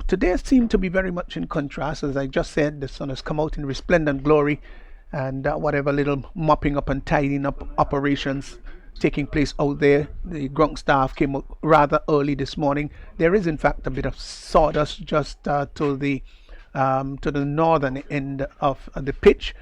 Today seemed to be very much in contrast. As I just said, the sun has come out in resplendent glory, and whatever little mopping up and tidying up operations taking place out there, the ground staff came out rather early this morning. There is, in fact, a bit of sawdust just to the northern end of the pitch.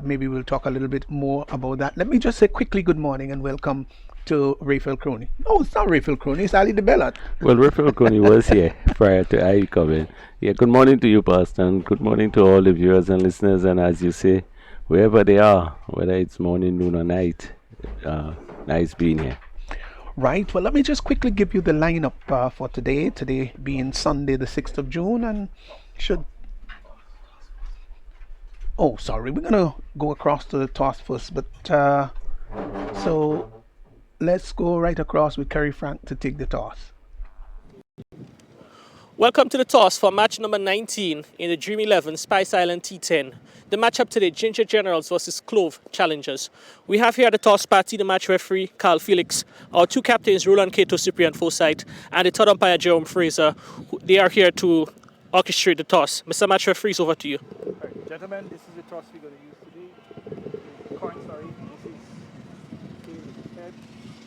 Maybe we'll talk a little bit more about that. Let me just say quickly good morning and welcome to Raphael Crony. No, it's not Raphael Crony, it's Ali de Bellat. Well, Raphael Crony was here prior to I coming. Yeah, good morning to you, Pastor, and good morning to all the viewers and listeners. And as you say, wherever they are, whether it's morning, noon, or night, nice being here. Right, well, let me just quickly give you the lineup for today. Today being Sunday, the 6th of June, and should. Oh, sorry, we're gonna go across to the toss first, but so let's go right across with Kerry Frank to take the toss. Welcome to the toss for match number 19 in the Dream11 Spice Island T10. The matchup today, Ginger Generals versus Clove Challengers. We have here at the toss party the match referee, Carl Felix, our two captains, Roland Cato, Cyprian Forsyth, and the third umpire, Jerome Fraser. They are here to orchestrate the toss. Mr. Match referee, over to you. Right, gentlemen, this is the toss we're going to use today. The coin, sorry, this is head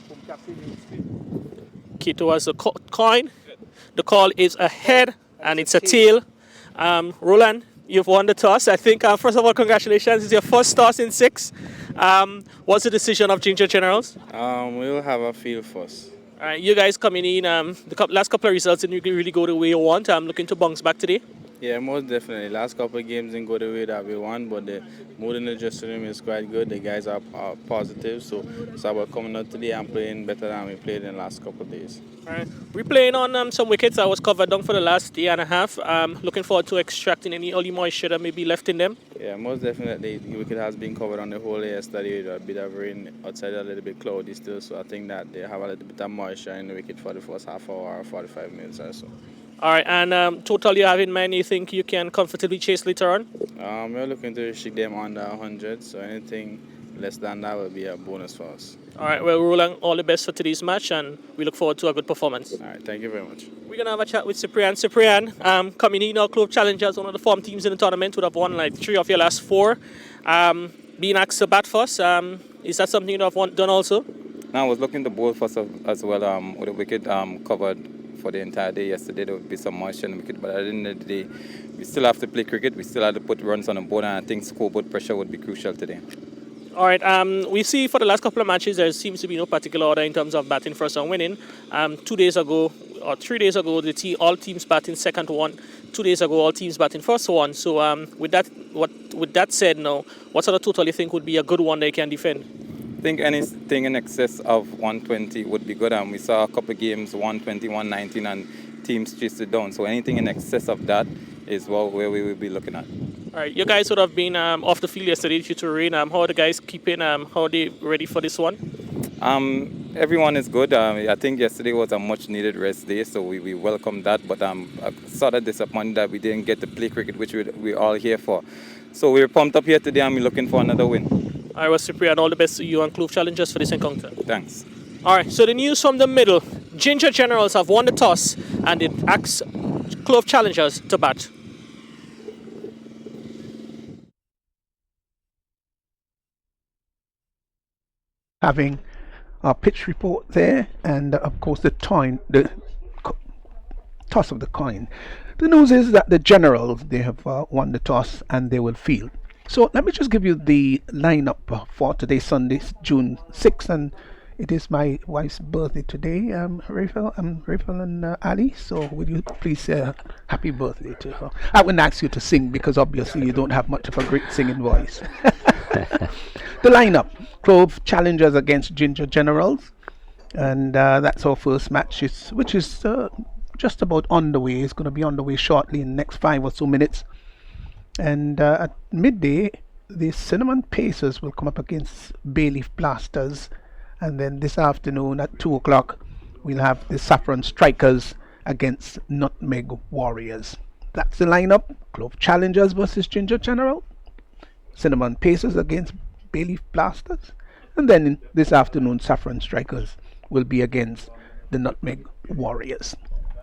from captain in Cato has a coin. The call is a head and it's a tail. Roland, you've won the toss. I think, first of all, congratulations. It's your first toss in 6. What's the decision of Ginger Generals? We'll have a field first. All right, you guys coming in, the last couple of results didn't really go the way you want. I'm looking to bounce back today. Yeah, most definitely. Last couple of games didn't go the way that we want, but the mood in the dressing room is quite good. The guys are positive, so we're coming out today and playing better than we played in the last couple of days. All right. We're playing on some wickets that was covered down for the last day and a half. Looking forward to extracting any early moisture that may be left in them. Yeah, most definitely. The wicket has been covered on the whole day yesterday. A bit of rain outside, a little bit cloudy still, so I think that they have a little bit of moisture in the wicket for the first half hour or 45 minutes or so. All right, and total you have in mind, you think you can comfortably chase later on? We're looking to restrict them under 100, so anything less than that will be a bonus for us. All right, well, Roland, all the best for today's match, and we look forward to a good performance. All right, thank you very much. We're going to have a chat with Cyprian. Cyprian, coming in now, Clove Challengers, one of the form teams in the tournament, would have won like 3 of your last 4. Being asked to bat first, is that something you have done also? No, I was looking to bowl first as well with the wicket covered for the entire day. Yesterday there would be some moisture in the wicket, but at the end of the day, we still have to play cricket. We still have to put runs on the board, and I think scoreboard pressure would be crucial today. All right, we see for the last couple of matches there seems to be no particular order in terms of batting first and winning. 2 days ago or 3 days ago, all teams batting second one. 2 days ago, all teams batting first one. So with that said, now, what sort of total you think would be a good one they can defend? I think anything in excess of 120 would be good. And we saw a couple of games 120, 119, and teams chased it down. So anything in excess of that is where we will be looking at. All right, you guys would have been off the field yesterday due to rain. How are the guys keeping? How are they ready for this one? Everyone is good. I think yesterday was a much-needed rest day, so we welcome that. But I'm sort of disappointed that we didn't get to play cricket, which we're all here for. So we're pumped up here today, and we're looking for another win. All right, well, Cyprian, all the best to you and Clove Challengers for this encounter. Thanks. All right, so the news from the middle. Ginger Generals have won the toss, and it asks Clove Challengers to bat. Having our pitch report there, and of course the toss of the coin. The news is that the Generals, they have won the toss and they will field. So let me just give you the lineup for today, Sunday, June 6th, and it is my wife's birthday today, Raphael and Ali. So would you please say happy birthday to her? I wouldn't ask you to sing because obviously you don't have much of a great singing voice. The lineup: Clove Challengers against Ginger Generals, and that's our first match, which is just about underway. It's going to be underway shortly in the next 5 or so minutes. And at midday, the Cinnamon Pacers will come up against Bayleaf Blasters. And then this afternoon at 2 o'clock, we'll have the Saffron Strikers against Nutmeg Warriors. That's the lineup: Clove Challengers versus Ginger General, Cinnamon Pacers against Bayleaf Blasters, and then this afternoon, Saffron Strikers will be against the Nutmeg Warriors.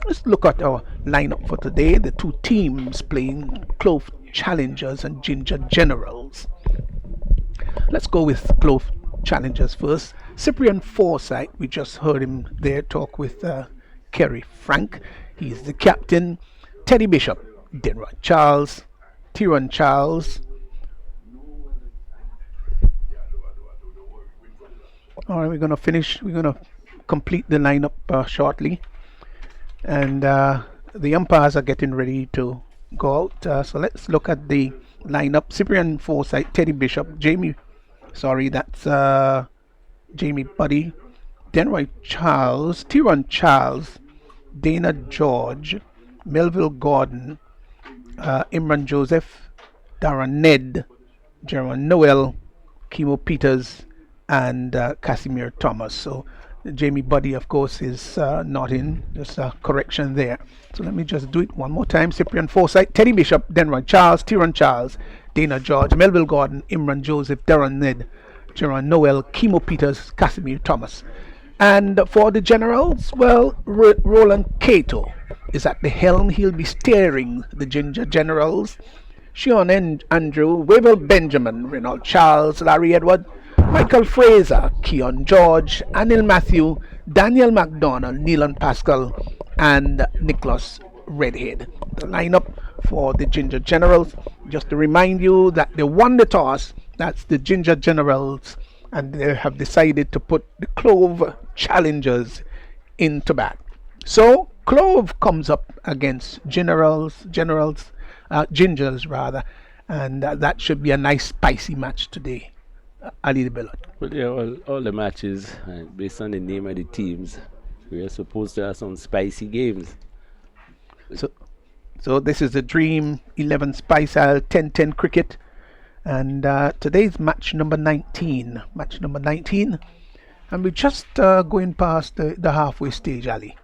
Let's look at our lineup for today. The two teams playing Clove Challengers and Ginger Generals. Let's go with Clove Challengers first. Cyprian Forsyth, we just heard him there talk with Kerry Frank. He's the captain. Teddy Bishop, Denroy Charles, Tyrone Charles. All right, we're going to complete the lineup shortly. And the umpires are getting ready to go out. So let's look at the lineup. Cyprian Forsyth, Teddy Bishop, Jamie Buddy, Denroy Charles, Tyrone Charles, Dana George, Melville Gordon, Imran Joseph, Darren Ned, Jerome Noel, Kimo Peters, and Casimir Thomas. So Jamie Buddy, of course, is not in. Just a correction there. So let me just do it one more time. Cyprian Forsyth, Teddy Bishop, Denroy Charles, Tyrone Charles, Dana George, Melville Gordon, Imran Joseph, Darren Ned, Jerome Noel, Kimo Peters, Casimir Thomas. And for the Generals, well, Roland Cato is at the helm. He'll be steering the Ginger Generals. Sean Andrew, Wavell Benjamin, Reynald Charles, Larry Edward, Michael Fraser, Keon George, Anil Matthew, Daniel McDonald, Neelan Pascal, and Nicholas Redhead. The lineup for the Ginger Generals. Just to remind you that they won the toss. That's the Ginger Generals, and they have decided to put the Clove Challengers into bat. So Clove comes up against Gingers rather, and that should be a nice spicy match today. Ali Belot. Well, yeah, all the matches, based on the name of the teams, we are supposed to have some spicy games. So this is the Dream11 Spice Isle 10-10 cricket, and today's match number 19. And we're just going past the halfway stage, Ali.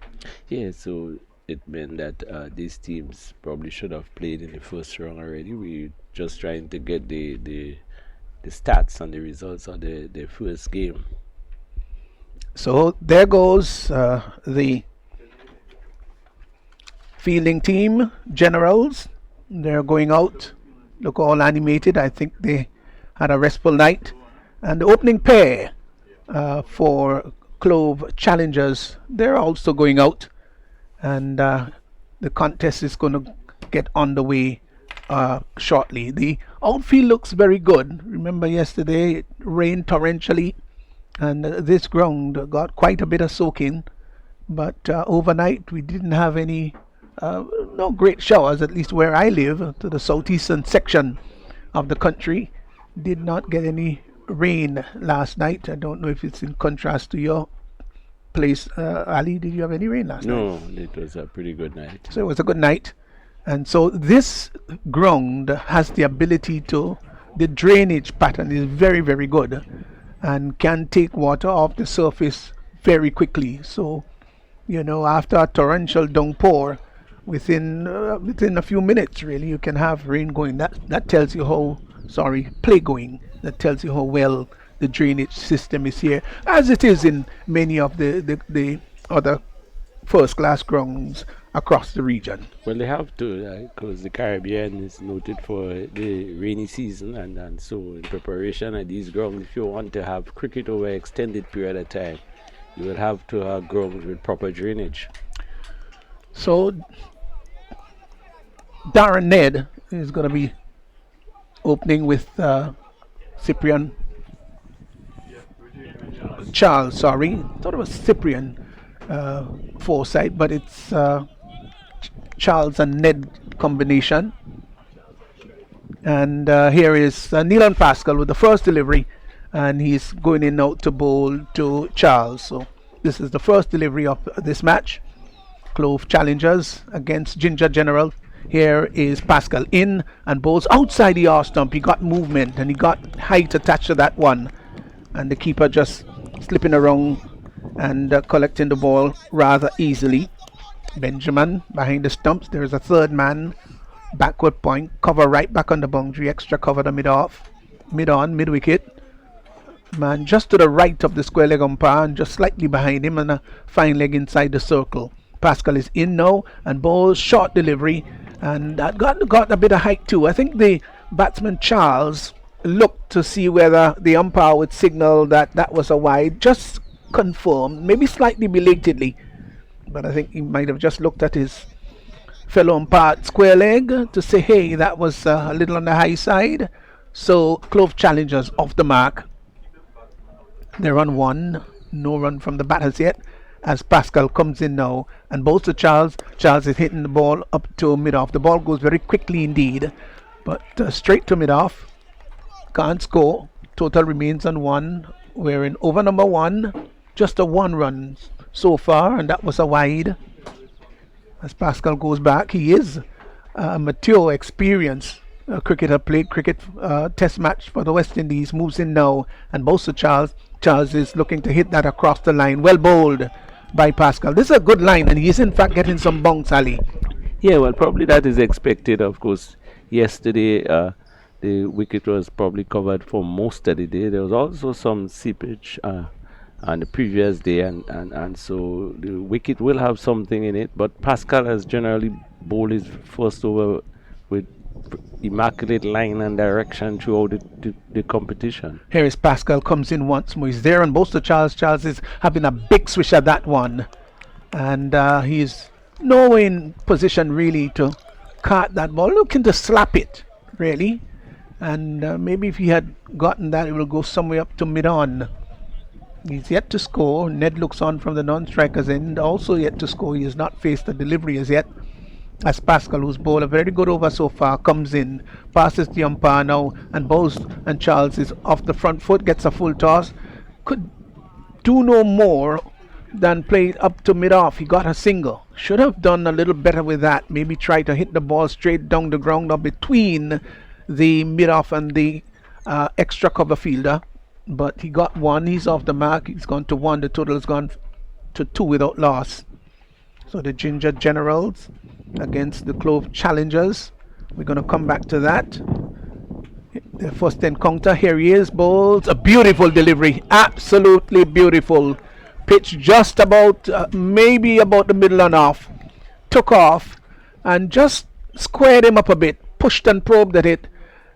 Yeah, so it meant that these teams probably should have played in the first round already. We're just trying to get the stats and the results of the first game. So there goes the fielding team, Generals. They're going out. Look all animated. I think they had a restful night. And the opening pair for Clove Challengers, they're also going out. And the contest is going to get underway shortly. The outfield looks very good. Remember yesterday it rained torrentially, and this ground got quite a bit of soaking, but overnight we didn't have any no great showers, at least where I live, to the southeastern section of the country. Did not get any rain last night. I don't know if it's in contrast to your place. Ali, did you have any rain last night? No, it was a pretty good night. So it was a good night. And so this ground has the ability to, the drainage pattern is very, very good and can take water off the surface very quickly. So, you know, after a torrential downpour, within a few minutes, really, you can have rain going. That tells you how, play going. That tells you how well the drainage system is here, as it is in many of the other first-class grounds across the region. Well, they have to, because the Caribbean is noted for the rainy season, and so in preparation of these grounds, if you want to have cricket over an extended period of time, you will have to have grounds with proper drainage. So Darren Ned is going to be opening with Cyprian Charles, thought it was Cyprian Forsyth, but it's Charles and Ned combination. And here is Neelan Pascal with the first delivery, and he's going in out to bowl to Charles. So this is the first delivery of this match. Clove Challengers against Ginger General. Here is Pascal in and bowls outside the arse stump. He got movement and he got height attached to that one, and the keeper just slipping around and collecting the ball rather easily. Benjamin behind the stumps. There is a third man, backward point, cover right back on the boundary, extra cover the mid wicket. Man just to the right of the square leg umpire and just slightly behind him, and a fine leg inside the circle. Pascal is in now, and Bowles short delivery, and that got a bit of height too. I think the batsman Charles looked to see whether the umpire would signal that that was a wide, just confirmed, maybe slightly belatedly, but I think he might have just looked at his fellow umpire square leg to say, hey, that was a little on the high side. So Clove challengers off the mark. They run one, no run from the batters yet, as Pascal comes in now and bowls to Charles. Charles is hitting the ball up to mid-off. The ball goes very quickly indeed, but straight to mid-off. Can't score. Total remains on one. We're in over number one. Just a one run so far, and that was a wide. As Pascal goes back, he is a mature, experienced cricketer, played cricket test match for the West Indies, moves in now and bowls to Charles. Charles is looking to hit that across the line. Well bowled by Pascal. This is a good line, and he's in fact getting some bounce, Ali. Yeah, well, probably that is expected. Of course, yesterday the wicket was probably covered for most of the day. There was also some seepage on the previous day, and so the wicket will have something in it. But Pascal has generally bowled his first over with immaculate line and direction throughout the competition. Here is Pascal, comes in once more. He's there on both to Charles. Charles is having a big swish at that one, and he's no in position really to cart that ball, looking to slap it really, and maybe if he had gotten that, it will go somewhere up to mid-on. He's yet to score. Ned looks on from the non-striker's end, also yet to score. He has not faced a delivery as yet. As Pascal, who's bowled a very good over so far, comes in, passes the umpire now, and Bowles and Charles is off the front foot, gets a full toss. Could do no more than play up to mid-off. He got a single. Should have done a little better with that. Maybe try to hit the ball straight down the ground or between the mid-off and the extra cover fielder. But he got one. He's off the mark. He's gone to one. The total has gone to 2 without loss. So the Ginger Generals against the Clove Challengers. We're going to come back to that. The first encounter. Here he is. Bowles. A beautiful delivery. Absolutely beautiful. Pitch just about, maybe about the middle and off. Took off and just squared him up a bit. Pushed and probed at it.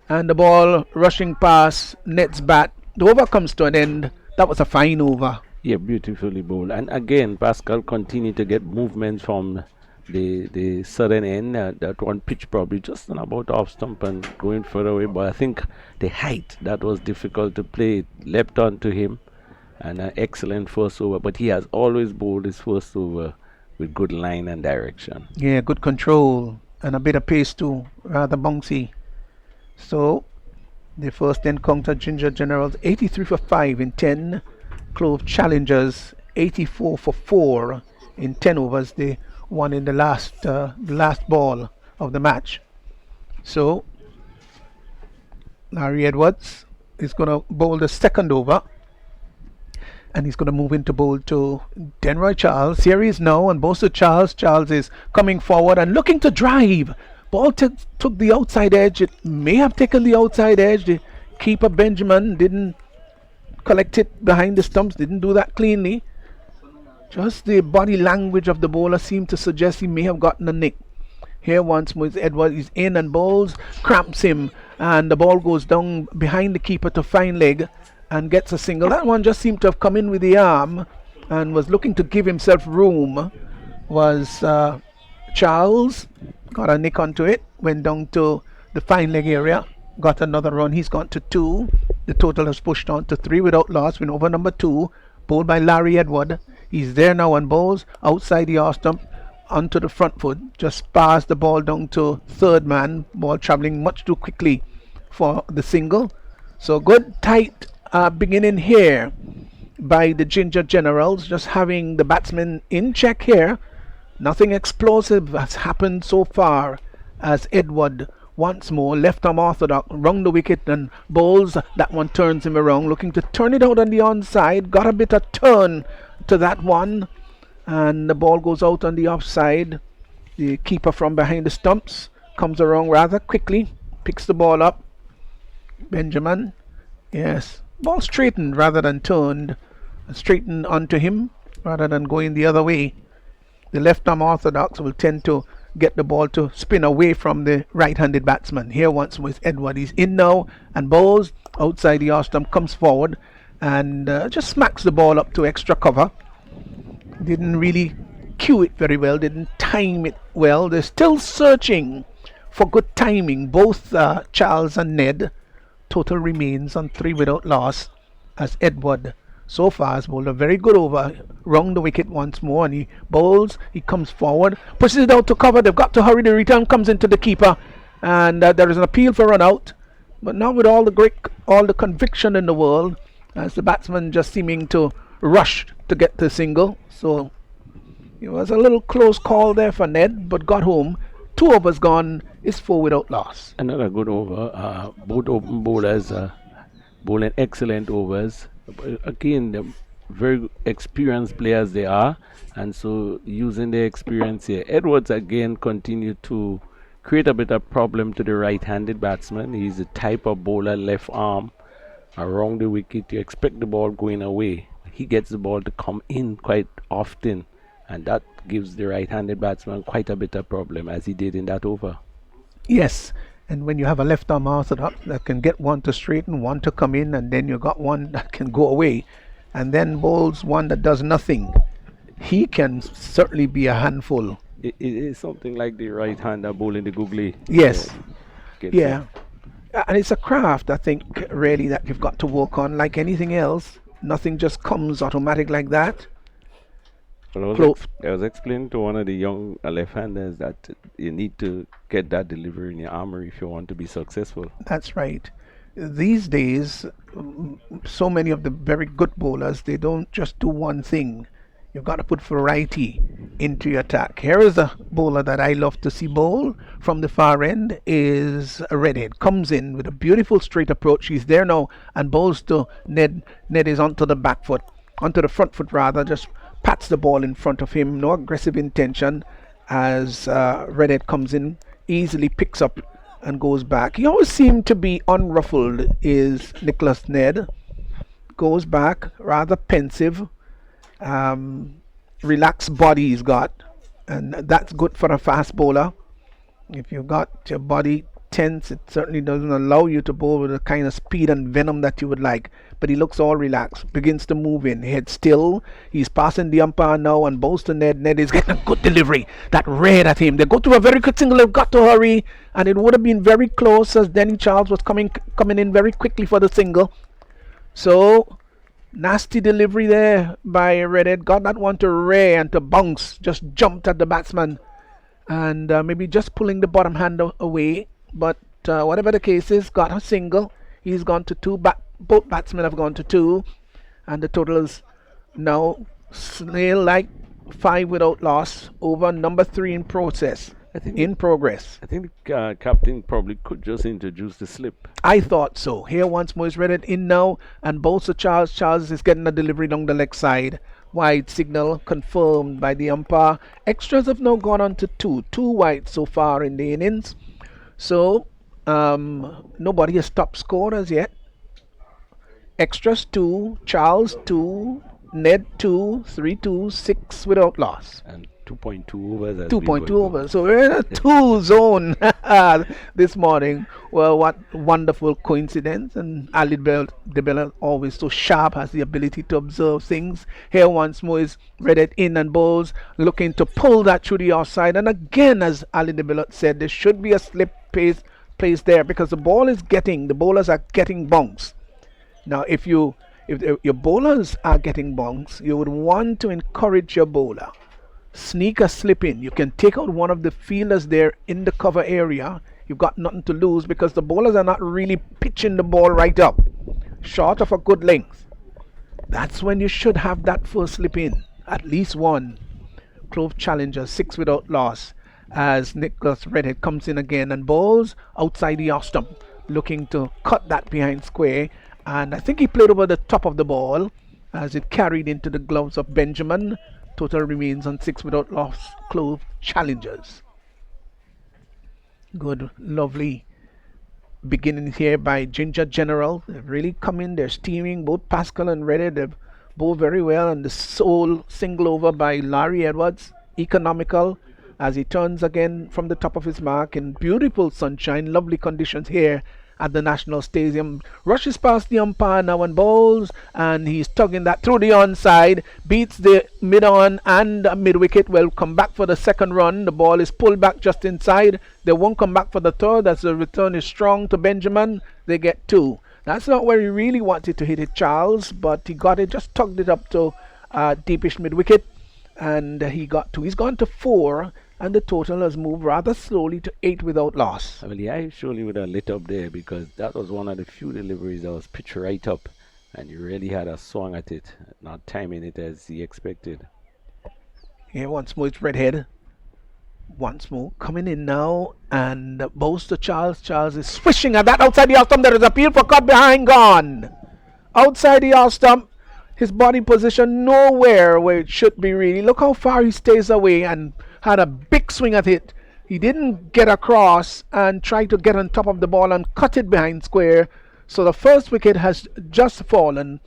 And the ball rushing past Ned's bat. The over comes to an end. That was a fine over. Yeah, beautifully bowled. And again, Pascal continued to get movements from the southern end. That one pitch probably just on about off stump and going further away. But I think the height, that was difficult to play. It leapt onto him. And an excellent first over. But he has always bowled his first over with good line and direction. Yeah, good control. And a bit of pace too. Rather bouncy. So the first encounter, Ginger Generals 83 for 5 in 10. Clove Challengers 84 for 4 in 10 overs. They won in the last ball of the match. So Larry Edwards is going to bowl the second over, and he's going to move into bowl to Denroy Charles. Here he is now and both to Charles. Charles is coming forward and looking to drive. Ball took the outside edge. It may have taken the outside edge. The keeper Benjamin didn't collect it behind the stumps, didn't do that cleanly. Just the body language of the bowler seemed to suggest he may have gotten a nick. Here once more Edwards is in and Bowles cramps him, and the ball goes down behind the keeper to fine leg and gets a single. That one just seemed to have come in with the arm and was looking to give himself room. Was Charles. Got a nick onto it, went down to the fine leg area, got another run. He's gone to 2. The total has pushed on to 3 without loss. Win over number 2, bowled by Larry Edward. He's there now on Bowles, outside the off stump, onto the front foot. Just passed the ball down to third man. Ball travelling much too quickly for the single. So good tight beginning here by the Ginger Generals, just having the batsmen in check here. Nothing explosive has happened so far, as Edward once more left arm orthodox, wrung the wicket, and Bowles, that one turns him around, looking to turn it out on the onside. Got a bit of turn to that one, and the ball goes out on the offside. The keeper from behind the stumps comes around rather quickly, picks the ball up. Benjamin, yes, ball straightened rather than turned, straightened onto him rather than going the other way. The left arm orthodox will tend to get the ball to spin away from the right-handed batsman. Here once with Edward, he's in now and bowls outside the off stump, comes forward and just smacks the ball up to extra cover. Didn't really cue it very well, didn't time it well. They're still searching for good timing, both Charles and Ned. Total remains on 3 without loss as Edward so far has bowled a very good over, round the wicket once more, and he bowls, he comes forward, pushes it out to cover. They've got to hurry. The return comes into the keeper, and there is an appeal for run out, but not with all the conviction in the world, as the batsman just seeming to rush to get the single. So it was a little close call there for Ned, but got home. 2 overs gone, is 4 without loss. Another good over. Both open bowlers bowling excellent overs. Again, the very experienced players they are, and so using their experience here. Edwards again continued to create a bit of problem to the right-handed batsman. He's a type of bowler, left arm around the wicket. You expect the ball going away. He gets the ball to come in quite often, and that gives the right-handed batsman quite a bit of problem, as he did in that over. Yes, and when you have a left arm orthodox that can get one to straighten, one to come in, and then you got one that can go away, and then bowls one that does nothing, he can certainly be a handful. It is something like the right-hander bowling the googly. Yes, Gets yeah. it. And it's a craft, I think, really, that you've got to work on. Like anything else, nothing just comes automatic like that. Well, Clove. I was explaining to one of the young left-handers that you need to get that delivery in your armory if you want to be successful. That's right. These days, so many of the very good bowlers, they don't just do one thing. You've got to put variety into your attack. Here is a bowler that I love to see bowl from the far end, is a redhead. Comes in with a beautiful straight approach. He's there now and bowls to Ned. Ned is onto the back foot, onto the front foot rather, just pats the ball in front of him. No aggressive intention as redhead comes in, easily picks up and goes back. He always seemed to be unruffled, is Nicholas Ned. Goes back, rather pensive. Relaxed body he's got, and that's good for a fast bowler. If you've got your body tense, it certainly doesn't allow you to bowl with the kind of speed and venom that you would like. But he looks all relaxed, begins to move in, head still. He's passing the umpire now and bowls to Ned. Ned is getting a good delivery. That red at him. They go to a very quick single. They've got to hurry, and it would have been very close as Denny Charles was coming in very quickly for the single. So nasty delivery there by Redhead. Got that one to Ray and to bounce. Just jumped at the batsman. And maybe just pulling the bottom hand away. But whatever the case is, got a single. He's gone to 2. Both batsmen have gone to 2. And the total is now snail-like 5 without loss. Over number 3 in process. In progress. I think the captain probably could just introduce the slip. I thought so. Here once more is Redhead in now, and bowls to Charles. Charles is getting a delivery down the leg side. Wide signal confirmed by the umpire. Extras have now gone on to 2. 2 wide so far in the innings. So nobody has stopped score as yet. Extras 2, Charles 2, Ned 2, 3-2, 6 without loss. And 2.2 overs. 2.2 overs. So we're in a 2 zone this morning. Well, what wonderful coincidence. And Ali de Bella, always so sharp, has the ability to observe things. Here once more is Redhead in and bowls, looking to pull that through the offside. And again, as Ali de Bella said, there should be a slip place there, because the bowlers are getting bunks. Now, if your bowlers are getting bunks, you would want to encourage your bowler. Sneak a slip in. You can take out one of the fielders there in the cover area. You've got nothing to lose, because the bowlers are not really pitching the ball right up, short of a good length. That's when you should have that first slip in. At least one. Clove challenger, 6 without loss, as Nicholas Redhead comes in again and bowls outside the off stump, looking to cut that behind square. And I think he played over the top of the ball as it carried into the gloves of Benjamin. Total remains on 6 without loss. Clove challengers. Good, lovely beginning here by Ginger General. They've really come in. They're steaming. Both Pascal and Redhead, they've bowled very well. And the sole single over by Larry Edwards economical as he turns again from the top of his mark in beautiful sunshine, lovely conditions here at the National Stadium. Rushes past the umpire now and bowls, and he's tugging that through the onside, beats the mid on and mid wicket. Will come back for the second run. The ball is pulled back just inside. They won't come back for the third as the return is strong to Benjamin. They get two. That's not where he really wanted to hit it, Charles, but he got it, just tugged it up to deepish mid wicket, and he got two. He's gone to four, and the total has moved rather slowly to 8 without loss. Well, yeah, I surely would have lit up there because that was one of the few deliveries that was pitched right up, and you really had a swung at it, not timing it as he expected. Here once more it's Redhead. Once more coming in now, and bows to Charles. Charles is swishing at that outside the off stump. There is appeal for cut behind, gone. Outside the off stump, his body position nowhere where it should be really. Look how far he stays away and had a big swing at it. He didn't get across and try to get on top of the ball and cut it behind square. So the first wicket has just fallen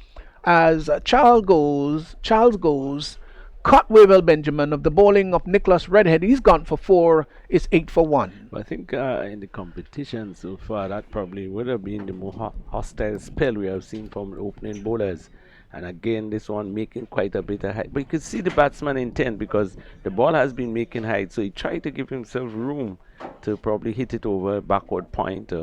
as Charles goes. Caught Wavell Benjamin of the bowling of Nicholas Redhead. He's gone for 4. It's 8 for 1. But I think in the competition so far, that probably would have been the more hostile spell we have seen from opening bowlers. And again, this one making quite a bit of height. But you could see the batsman intent because the ball has been making height. So he tried to give himself room to probably hit it over backward point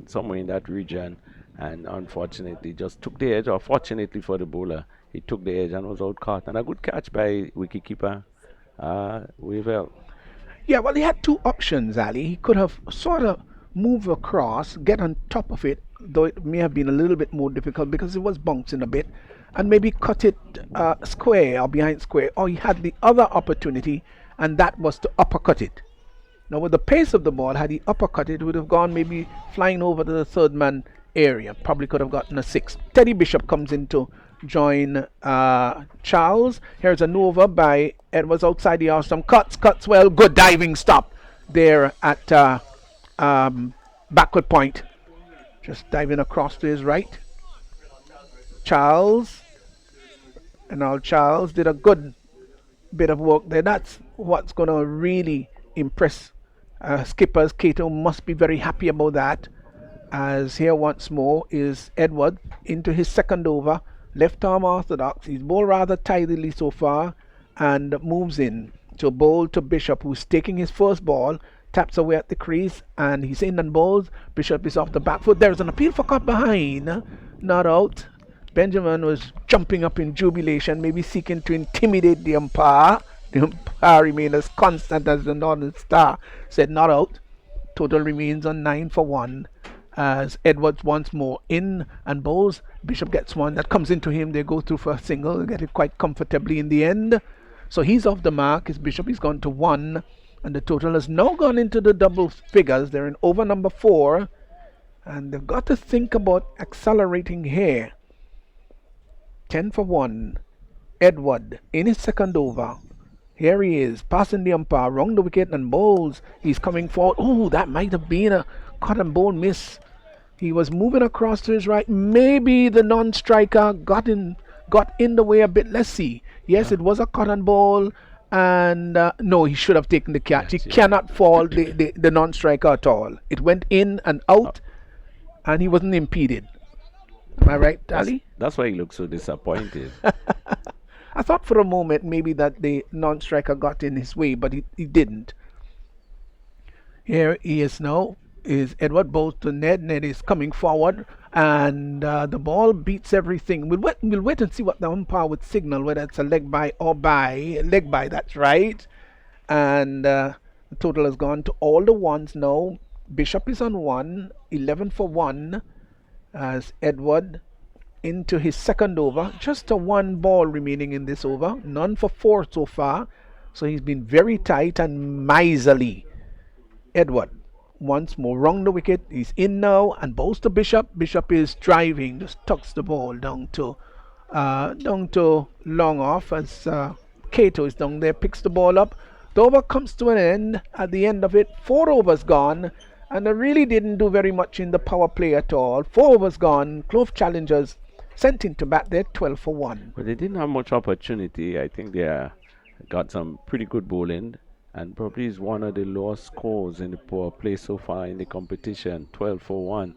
somewhere in that region. And unfortunately, just took the edge. Or fortunately for the bowler, he took the edge and was out caught. And a good catch by wicketkeeper Wavell. Yeah, well, he had two options, Ali. He could have sort of moved across, get on top of it, though it may have been a little bit more difficult because it was bouncing a bit, and maybe cut it square or behind square. Or he had the other opportunity, and that was to uppercut it. Now, with the pace of the ball, had he uppercut it, would have gone maybe flying over to the third man area. Probably could have gotten a 6. Teddy Bishop comes in to join Charles. Here's a no over by Edwards outside the off stump. Cuts well. Good diving stop there at backward point. Just diving across to his right. Charles. And now Charles did a good bit of work there. That's what's going to really impress skippers. Cato must be very happy about that. As here once more is Edward into his second over. Left arm orthodox. He's bowled rather tidily so far and moves in to bowl to Bishop, who's taking his first ball, taps away at the crease, and he's in and bowls. Bishop is off the back foot. There's an appeal for cut behind. Not out. Benjamin was jumping up in jubilation, maybe seeking to intimidate the umpire. The umpire remained as constant as the Northern Star. Said not out. Total remains on 9 for 1. As Edwards once more in and bowls. Bishop gets one that comes into him. They go through for a single, get it quite comfortably in the end. So he's off the mark. His Bishop, he's gone to 1, and the total has now gone into the double figures. They're in over number 4, and they've got to think about accelerating here. 10 for 1. Edward in his second over. Here he is, passing the umpire, round the wicket and bowls. He's coming forward. Oh, that might have been a cut and bowl miss. He was moving across to his right. Maybe the non-striker got in the way a bit. Let's see. Yes, it was a cut and bowl, and no, he should have taken the catch. Yes, he cannot fall the non-striker at all. It went in and out, and he wasn't impeded. Am I right, Ali? That's why he looked so disappointed. I thought for a moment maybe that the non-striker got in his way, but he didn't. Here he is now. Is Edward bowls to Ned. Ned is coming forward, and the ball beats everything. We'll wait and see what the umpire would signal, whether it's a leg by or by. Leg by, that's right. And the total has gone to all the ones now. Bishop is on 1, 11 for 1, as Edward into his second over. Just a 1 ball remaining in this over. None for 4 so far. So he's been very tight and miserly. Edward once more round the wicket. He's in now and bowls to Bishop. Bishop is driving, just tucks the ball down to long off as Cato is down there, picks the ball up. The over comes to an end. At the end of it, 4 overs gone, and they really didn't do very much in the power play at all. 4 overs gone. Clove challengers sent in to bat there, 12 for 1. But they didn't have much opportunity. I think their got some pretty good bowling, and probably is one of the lowest scores in the power play so far in the competition, 12 for 1.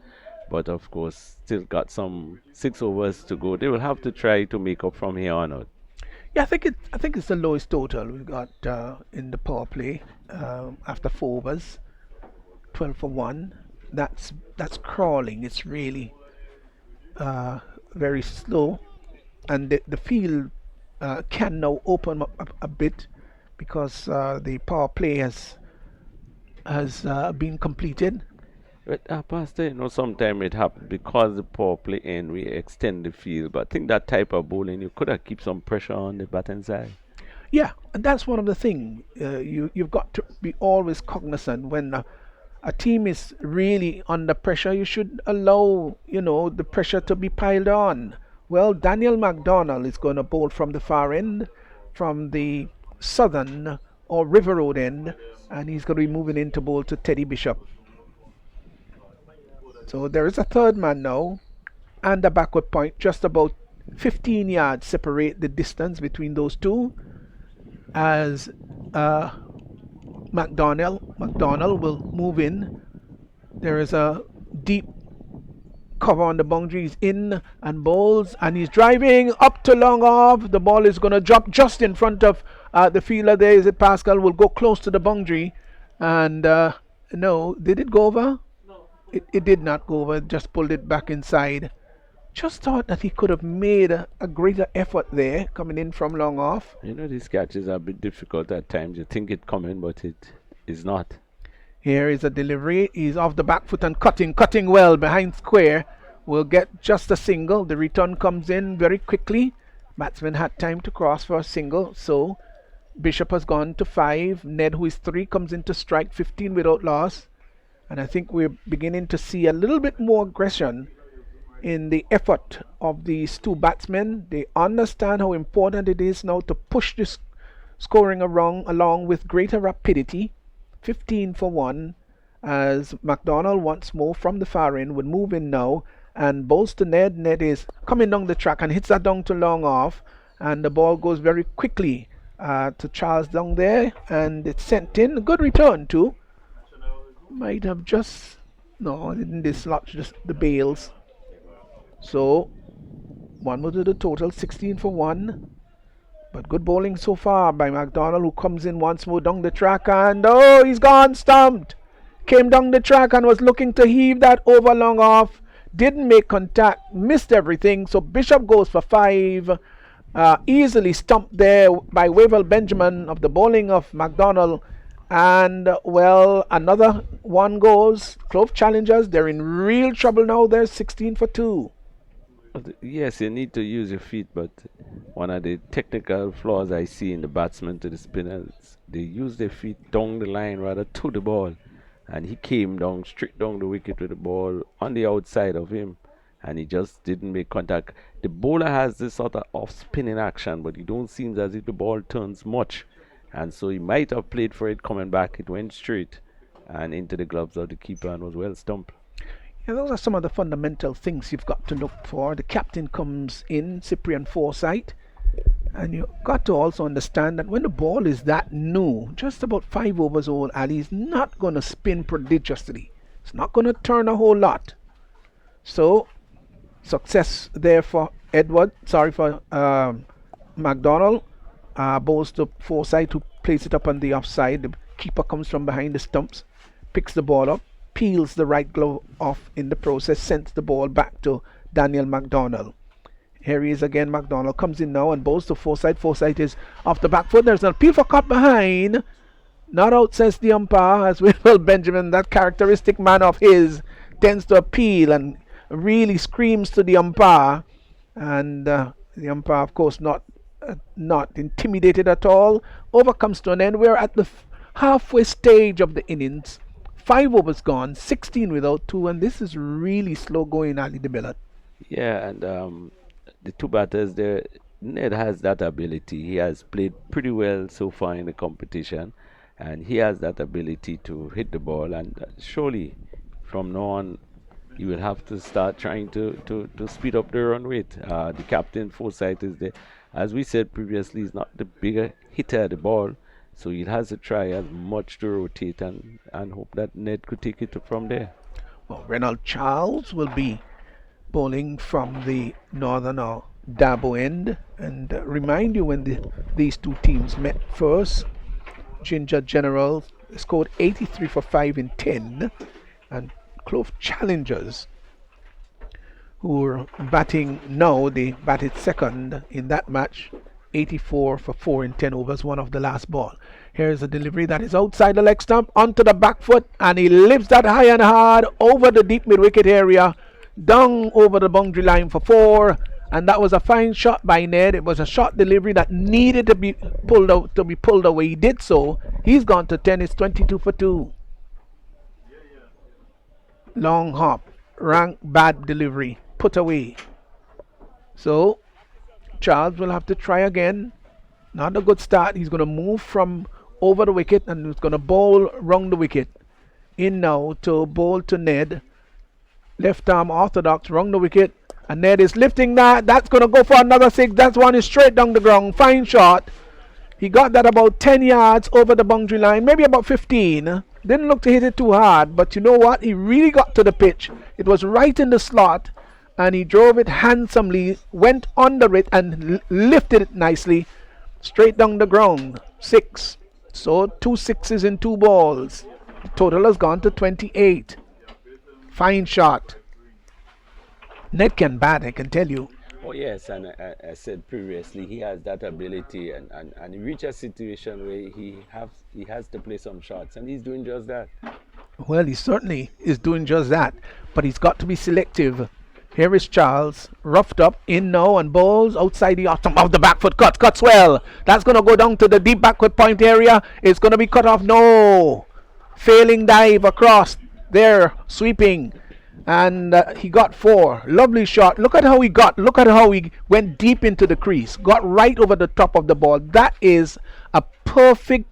But of course, still got some 6 overs to go. They will have to try to make up from here on out. Yeah, I think it's the lowest total we've got in the power play after 4 overs, 12 for 1. That's crawling. It's really uh, very slow, and the field can now open up a bit because the power play has been completed. But Pastor, sometimes it happens because the power play end, we extend the field. But I think that type of bowling, you could have keep some pressure on the batting side. Yeah, and that's one of the things you've got to be always cognizant when a team is really under pressure. You should allow the pressure to be piled on. Well, Daniel McDonald is going to bowl from the far end, from the southern or River Road end, and he's going to be moving in to bowl to Teddy Bishop. So there is a third man now, and a backward point, just about 15 yards separate the distance between those two. As McDonald will move in. There is a deep cover on the boundary. He's in and bowls, and he's driving up to long off. The ball is going to drop just in front of the fielder. There is it. Pascal will go close to the boundary, and no, did it go over? It did not go over. Just pulled it back inside. Just thought that he could have made a greater effort there, coming in from long off. These catches are a bit difficult at times. You think it coming, but it is not. Here is a delivery. He's off the back foot and cutting well behind square. Will get just a single. The return comes in very quickly. Batsman had time to cross for a single. So Bishop has gone to 5. Ned, who is 3, comes in to strike 15 without loss. And I think we're beginning to see a little bit more aggression in the effort of these two batsmen. They understand how important it is now to push this scoring along with greater rapidity. 15 for 1 as McDonald once more from the far end would move in now and bowls to Ned. Ned is coming down the track and hits that down to long off, and the ball goes very quickly to Charles down there, and it's sent in. A good return too. Might have just didn't dislodge the bails. So 1 more to the total, 16 for 1. But good bowling so far by McDonald, who comes in once more down the track, and he's gone stumped. Came down the track and was looking to heave that over long off. Didn't make contact, missed everything. So Bishop goes for 5. Easily stumped there by Wavell Benjamin of the bowling of McDonald. And well, another one goes. Clove challengers, they're in real trouble now. They're 16 for 2. Yes, you need to use your feet, but one of the technical flaws I see in the batsmen to the spinners, they use their feet down the line rather to the ball. And he came down, straight down the wicket with the ball on the outside of him, and he just didn't make contact. The bowler has this sort of off-spinning action, but it don't seem as if the ball turns much. And so he might have played for it coming back. It went straight and into the gloves of the keeper and was well stumped. Yeah, those are some of the fundamental things you've got to look for. The captain comes in, Cyprian Forsyth, and you've got to also understand that when the ball is that new, just about 5 overs old, Ali is not going to spin prodigiously. It's not going to turn a whole lot. So, success there for McDonald. Bowls to Forsyth, who plays it up on the offside. The keeper comes from behind the stumps, picks the ball up, peels the right glove off in the process, sends the ball back to Daniel McDonald. Here he is again. McDonald comes in now and bowls to Forsyth. Forsyth is off the back foot. There's an appeal for cut behind. Not out, says the umpire, as Will Benjamin, that characteristic man of his, tends to appeal and really screams to the umpire. And the umpire, of course, not intimidated at all. Over comes to an end. We're at the halfway stage of the innings. 5 overs gone, 16 without 2, and this is really slow going, Ali de Bellat. Yeah, and the two batters there, Ned has that ability. He has played pretty well so far in the competition, and he has that ability to hit the ball. And surely, from now on, he will have to start trying to speed up the run rate. The captain Forsyth is there. as we said previously, he's not the bigger hitter of the ball, so he has to try as much to rotate and hope that Ned could take it from there. Well, Reynald Charles will be bowling from the northern or Dabo end. And remind you when these two teams met first, Ginger General scored 83 for 5 in 10, and Clove Challengers, who are batting now, they batted second in that match, 84 for 4 in 10 overs, one of the last ball. Here's a delivery that is outside the leg stump, onto the back foot, and he lifts that high and hard over the deep mid-wicket area, down over the boundary line for 4, and that was a fine shot by Ned. It was a shot delivery that needed to be pulled out, to be pulled away. He did so. He's gone to 10. It's 22 for 2. Long hop, rank bad delivery, put away. So Charles will have to try again. Not a good start. He's going to move from over the wicket and he's going to bowl round the wicket. In now to bowl to Ned. Left arm orthodox round the wicket. And Ned is lifting that. That's going to go for another 6. That one is straight down the ground. Fine shot. He got that about 10 yards over the boundary line. Maybe about 15. Didn't look to hit it too hard. But you know what? He really got to the pitch. It was right in the slot. And he drove it handsomely. Went under it and lifted it nicely. Straight down the ground. 6. So 2 sixes in 2 balls. The total has gone to 28. Fine shot. Ned can bat, I can tell you. Oh yes, and I said previously, he has that ability, and he reached a situation where he has to play some shots, and he's doing just that. Well, he certainly is doing just that, but he's got to be selective. Here is Charles, roughed up, in now, and bowls outside the bottom of the back foot. Cuts well. That's going to go down to the deep backward point area. It's going to be cut off. No. Failing dive across. There, sweeping. And he got 4. Lovely shot. Look at how he went deep into the crease. Got right over the top of the ball. That is a perfect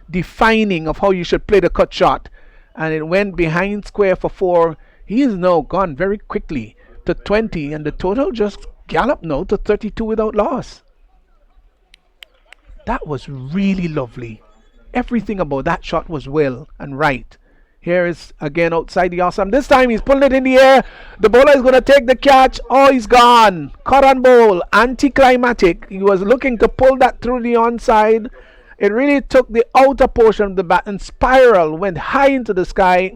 defining of how you should play the cut shot. And it went behind square for 4. He is now gone very quickly to 20. And the total just galloped now to 32 without loss. That was really lovely. Everything about that shot was well and right. Here is again outside the awesome. This time he's pulling it in the air. The bowler is going to take the catch. Oh, he's gone. Caught on bowl. Anticlimactic. He was looking to pull that through the onside. It really took the outer portion of the bat and spiral, went high into the sky.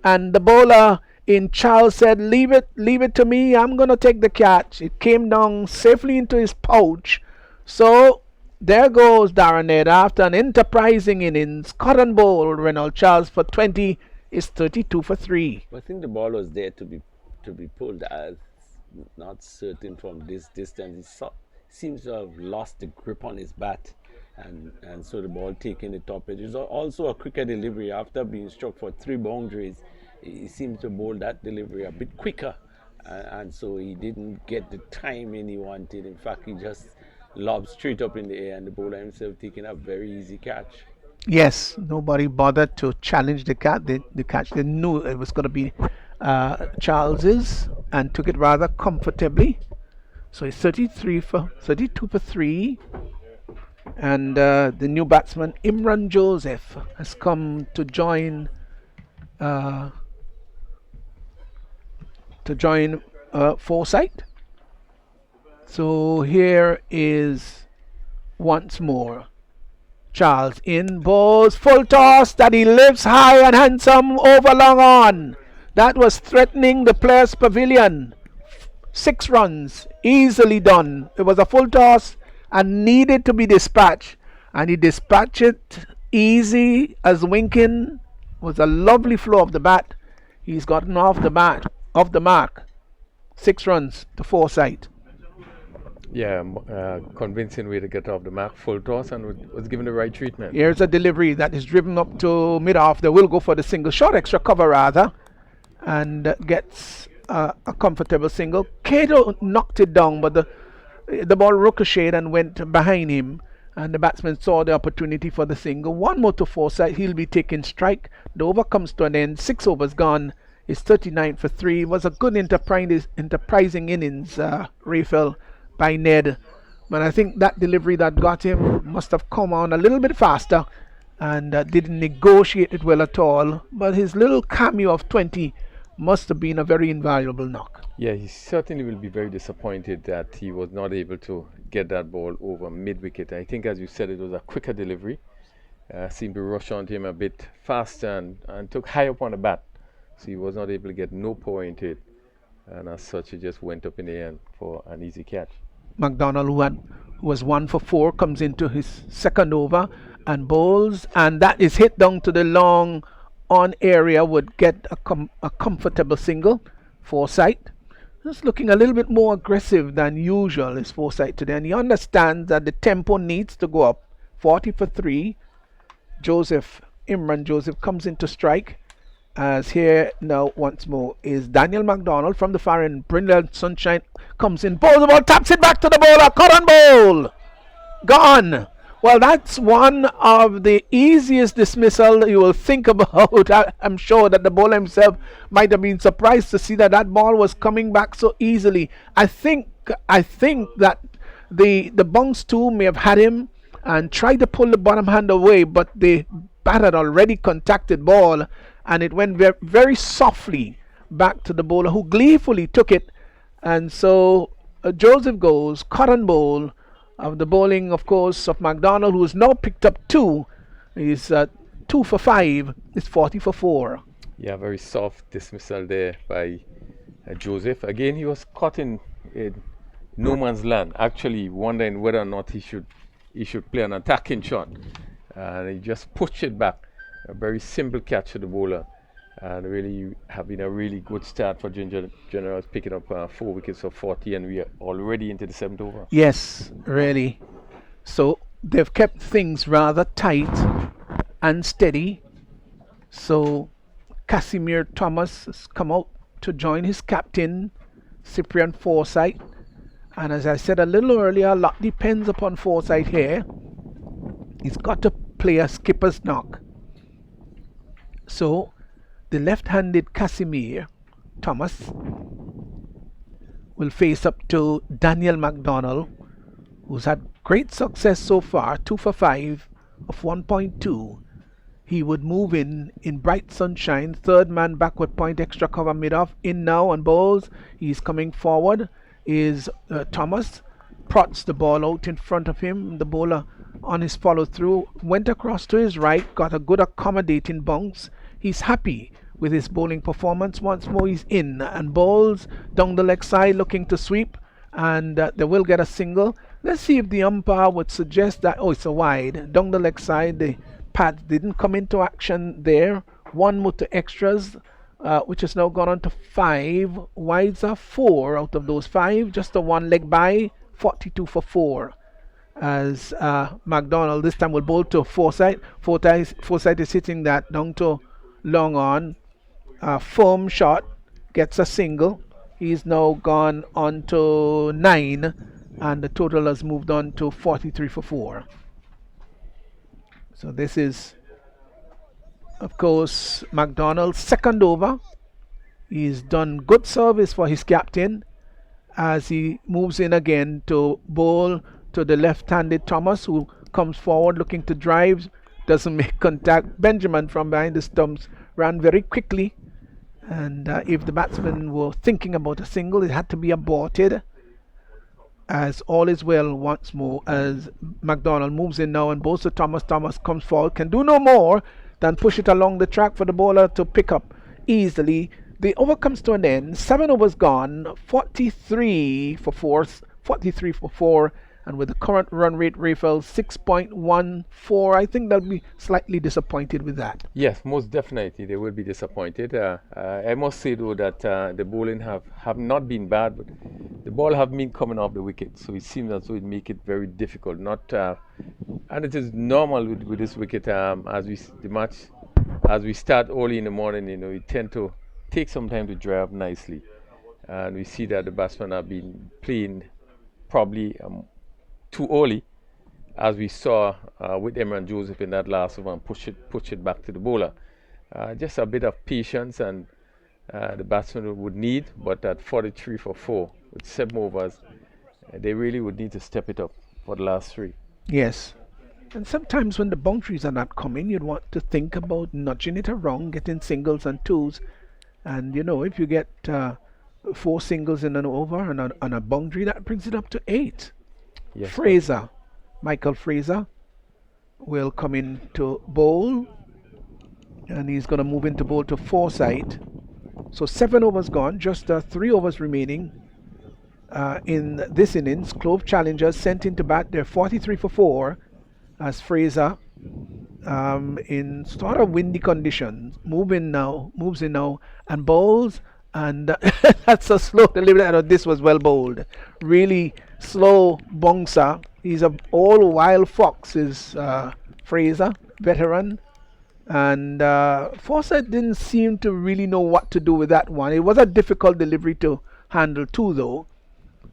And the bowler in Charles said, leave it to me. I'm going to take the catch. It came down safely into his pouch. So there goes Darren Ned after an enterprising innings. Cotton bowl. Reynald Charles for 20 is 32 for 3. I think the ball was there to be pulled. Not certain from this distance. He seems to have lost the grip on his bat, and so the ball taking the top edge. It's also a quicker delivery after being struck for 3 boundaries. He seemed to bowl that delivery a bit quicker, and so he didn't get the timing he wanted. In fact, he just lobbed straight up in the air, and the bowler himself taking a very easy catch. Yes, nobody bothered to challenge the catch. They knew it was going to be Charles's and took it rather comfortably. So it's 32 for 3. And the new batsman Imran Joseph has come to join Forsyth. So here is once more Charles in, balls, full toss that he lifts high and handsome over long on. That was threatening the players' pavilion. 6 runs, easily done. It was a full toss and needed to be dispatched, and he dispatched it easy as winking. Was a lovely flow of the bat. He's gotten off the mark. 6 runs to Forsyth. Yeah, convincing way to get off the mark, full toss, and was given the right treatment. Here's a delivery that is driven up to mid-off. They will go for the single, short extra cover rather, and gets a comfortable single. Cato knocked it down, but the ball ricocheted and went behind him, and the batsman saw the opportunity for the single. 1 more to Forsyth. He'll be taking strike. The over comes to an end. 6 overs gone. It's 39 for 3. It was a good enterprising innings, Raphael, by Ned, But I think that delivery that got him must have come on a little bit faster and didn't negotiate it well at all. But his little cameo of 20 must have been a very invaluable knock. Yeah, he certainly will be very disappointed that he was not able to get that ball over mid-wicket. I think, as you said, it was a quicker delivery. Seemed to rush onto him a bit faster and took high up on the bat. So he was not able to get no power into it. And as such, he just went up in the air for an easy catch. McDonald, who was 1 for 4, comes into his second over and bowls, and that is hit down to the long on area, would get a comfortable single. Forsyth just looking a little bit more aggressive than usual is Forsyth today, and he understands that the tempo needs to go up. 40 for 3. Imran Joseph comes into strike. As here now once more is Daniel McDonald from the far end. Brilliant Sunshine comes in, bowls the ball, taps it back to the bowler. Cut and bowl, gone. Well, that's one of the easiest dismissal you will think about. I'm sure that the bowler himself might have been surprised to see that that ball was coming back so easily. I think that the bounce too may have had him and tried to pull the bottom hand away, but the bat had already contacted ball, and it went very softly back to the bowler, who gleefully took it. And so Joseph goes cotton bowl of the bowling, of course, of McDonald, who has now picked up 2. He's 2 for 5. It's 40 for 4. Yeah, very soft dismissal there by Joseph. Again, he was caught in no man's land, actually wondering whether or not he should play an attacking shot. And he just pushed it back. A very simple catch to the bowler, and really having a really good start for Ginger Generals, picking up 4 wickets for 40, and we are already into the 7th over. Yes, really. So they've kept things rather tight and steady. So Casimir Thomas has come out to join his captain, Cyprian Forsyth. And as I said a little earlier, a lot depends upon Forsyth here. He's got to play a skipper's knock. So the left-handed Casimir Thomas will face up to Daniel McDonald, who's had great success so far, 2 for 5 of 1.2. He would move in bright sunshine, third man backward point, extra cover mid-off, in now and bowls. He's coming forward, is Thomas, prots the ball out in front of him. The bowler on his follow through went across to his right, got a good accommodating bounce. He's happy with his bowling performance. Once more he's in and bowls down the leg side, looking to sweep, and they will get a single. Let's see if the umpire would suggest that. Oh, it's a wide down the leg side. The pads didn't come into action there. 1 move to extras, which has now gone on to 5. Wides are 4 out of those 5. Just a 1 leg by. 42 for 4. As McDonald this time will bowl to Forsyth. Forsyth is hitting that down to long on. Firm shot, gets a single. He's now gone on to 9, and the total has moved on to 43 for 4. So this is, of course, McDonald's second over. He's done good service for his captain as he moves in again to bowl to the left-handed Thomas, who comes forward looking to drive, doesn't make contact. Benjamin from behind the stumps ran very quickly, and if the batsmen were thinking about a single, it had to be aborted. As all is well once more, as McDonald moves in now and bowls to Thomas. Thomas comes forward, can do no more than push it along the track for the bowler to pick up easily. The over comes to an end. 7 overs gone. 43 for 4. 43 for 4. And with the current run rate, Rafael 6.14, I think they'll be slightly disappointed with that. Yes, most definitely they will be disappointed. I must say though that the bowling have not been bad, but the ball have been coming off the wicket, so it seems as though it make it very difficult. And it is normal with this wicket as we start early in the morning. We tend to take some time to dry up nicely, and we see that the batsmen have been playing probably too early, as we saw with Imran Joseph in that last over, and push it back to the bowler. Just a bit of patience and the batsman would need, but at 43 for 4 with 7 overs, they really would need to step it up for the last 3. Yes. And sometimes when the boundaries are not coming, you'd want to think about nudging it around, getting singles and twos. And if you get 4 singles in an over and a boundary, that brings it up to 8. Yes, Fraser, Michael Fraser, will come in to bowl, and he's going to move into bowl to Forsyth. So 7 overs gone, just 3 overs remaining in this innings. Clove challengers sent into bat. They're 43 for 4 as Fraser, in sort of windy conditions, moves in now, and bowls. And that's a slow delivery. This was well bowled. Really slow bouncer. He's a all wild fox, is Fraser, veteran. And Forsyth didn't seem to really know what to do with that one. It was a difficult delivery to handle too, though.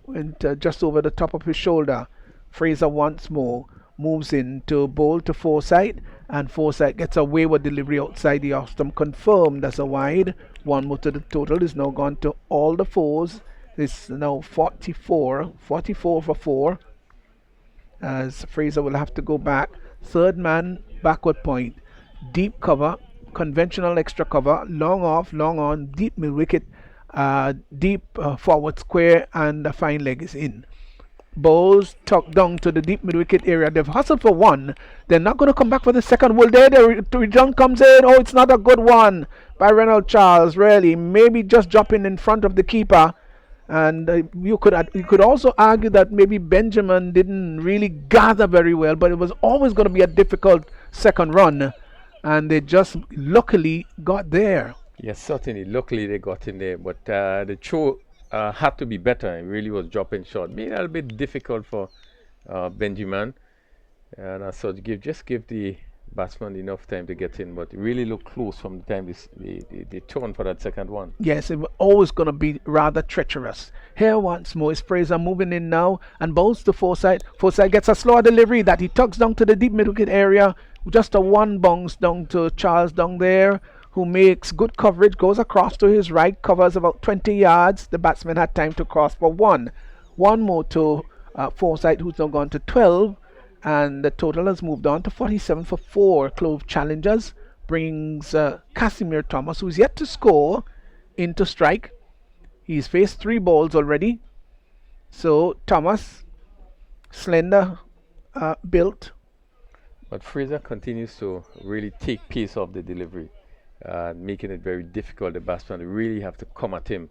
Went just over the top of his shoulder. Fraser once more moves in to bowl to Forsyth, and Forsyth gets a wayward delivery outside the off-stump, confirmed as a wide. 1 more to the total is now gone to all the 4s. It's now 44 for 4, as Fraser will have to go back. Third man, backward point. Deep cover, conventional extra cover, long off, long on, deep mid wicket, deep forward square, and the fine leg is in. Bowls tucked down to the deep mid wicket area. They've hustled for 1. They're not going to come back for the second. Will they? The return comes in. Oh, it's not a good one by Reynolds Charles. Really, maybe just dropping in front of the keeper. And you could also argue that maybe Benjamin didn't really gather very well, but it was always going to be a difficult second run, and they just luckily got there. Yes, certainly. Luckily they got in there, but the throw had to be better. It really was dropping short. Being a little bit difficult for Benjamin, and so just give the batsman enough time to get in, but it really looked close from the time they turned for that second one. Yes, it was always going to be rather treacherous. Here once more is Fraser moving in now and bowls to Forsyth. Forsyth gets a slower delivery that he tucks down to the deep mid wicket area. Just a 1 bounce down to Charles down there, who makes good coverage, goes across to his right, covers about 20 yards. The batsman had time to cross for 1. 1 more to Forsyth, who's now gone to 12. And the total has moved on to 47 for 4. Clove challengers brings Casimir Thomas, who's yet to score, into strike. He's faced 3 balls already. So Thomas, slender built. But Fraser continues to really take pace off the delivery, making it very difficult. The batsman really have to come at him.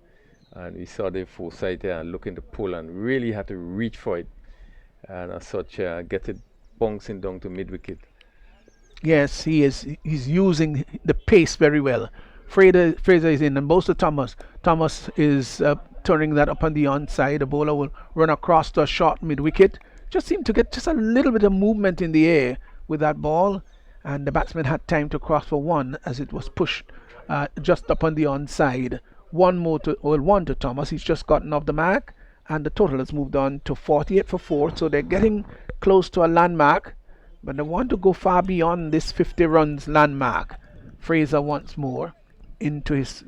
And we saw the Forsyth there looking to pull and really had to reach for it. And as such, get it bouncing down to mid-wicket. Yes, he is. He's using the pace very well. Fraser is in, and both to Thomas. Thomas is turning that up on the onside. The bowler will run across to a short mid-wicket. Just seemed to get just a little bit of movement in the air with that ball, and the batsman had time to cross for 1 as it was pushed just up on the onside. 1 to Thomas. He's just gotten off the mark, and the total has moved on to 48 for 4. So they're getting close to a landmark, but they want to go far beyond this 50 runs landmark. Fraser once more into his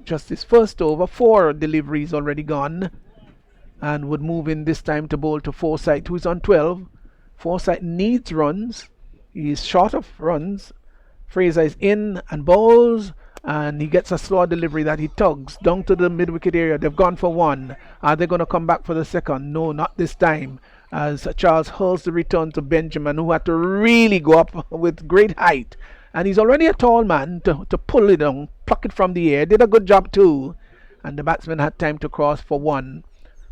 first over. 4 deliveries already gone, and would move in this time to bowl to Forsyth, who's on 12. Forsyth needs runs. He's short of runs. Fraser is in and bowls, and he gets a slower delivery that he tugs down to the mid-wicket area. They've gone for 1. Are they going to come back for the second? No, not this time, as Charles hurls the return to Benjamin, who had to really go up with great height. And he's already a tall man to pull it down, pluck it from the air. Did a good job too. And the batsman had time to cross for 1.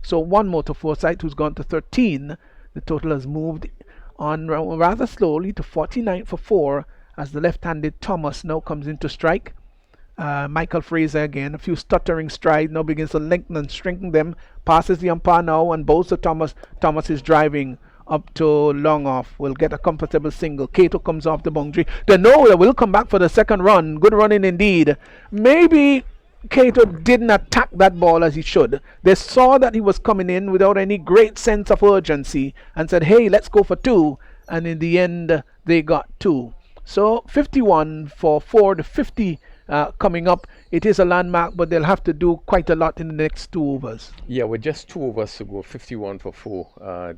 So 1 more to Forsyth, who's gone to 13. The total has moved on rather slowly to 49 for 4, as the left-handed Thomas now comes into strike. Michael Fraser again, a few stuttering strides, now begins to lengthen and strengthen them, passes the umpire now and bowls to Thomas. Thomas is driving up to long off, will get a comfortable single. Cato comes off the boundary. They know they will come back for the second run. Good running indeed. Maybe Cato didn't attack that ball as he should. They saw that he was coming in without any great sense of urgency and said, hey, let's go for 2. And in the end, they got 2. So 51 for 4 to 50 coming up. It is a landmark, but they'll have to do quite a lot in the next 2 overs. Yeah, with just 2 overs to go, 51 for 4.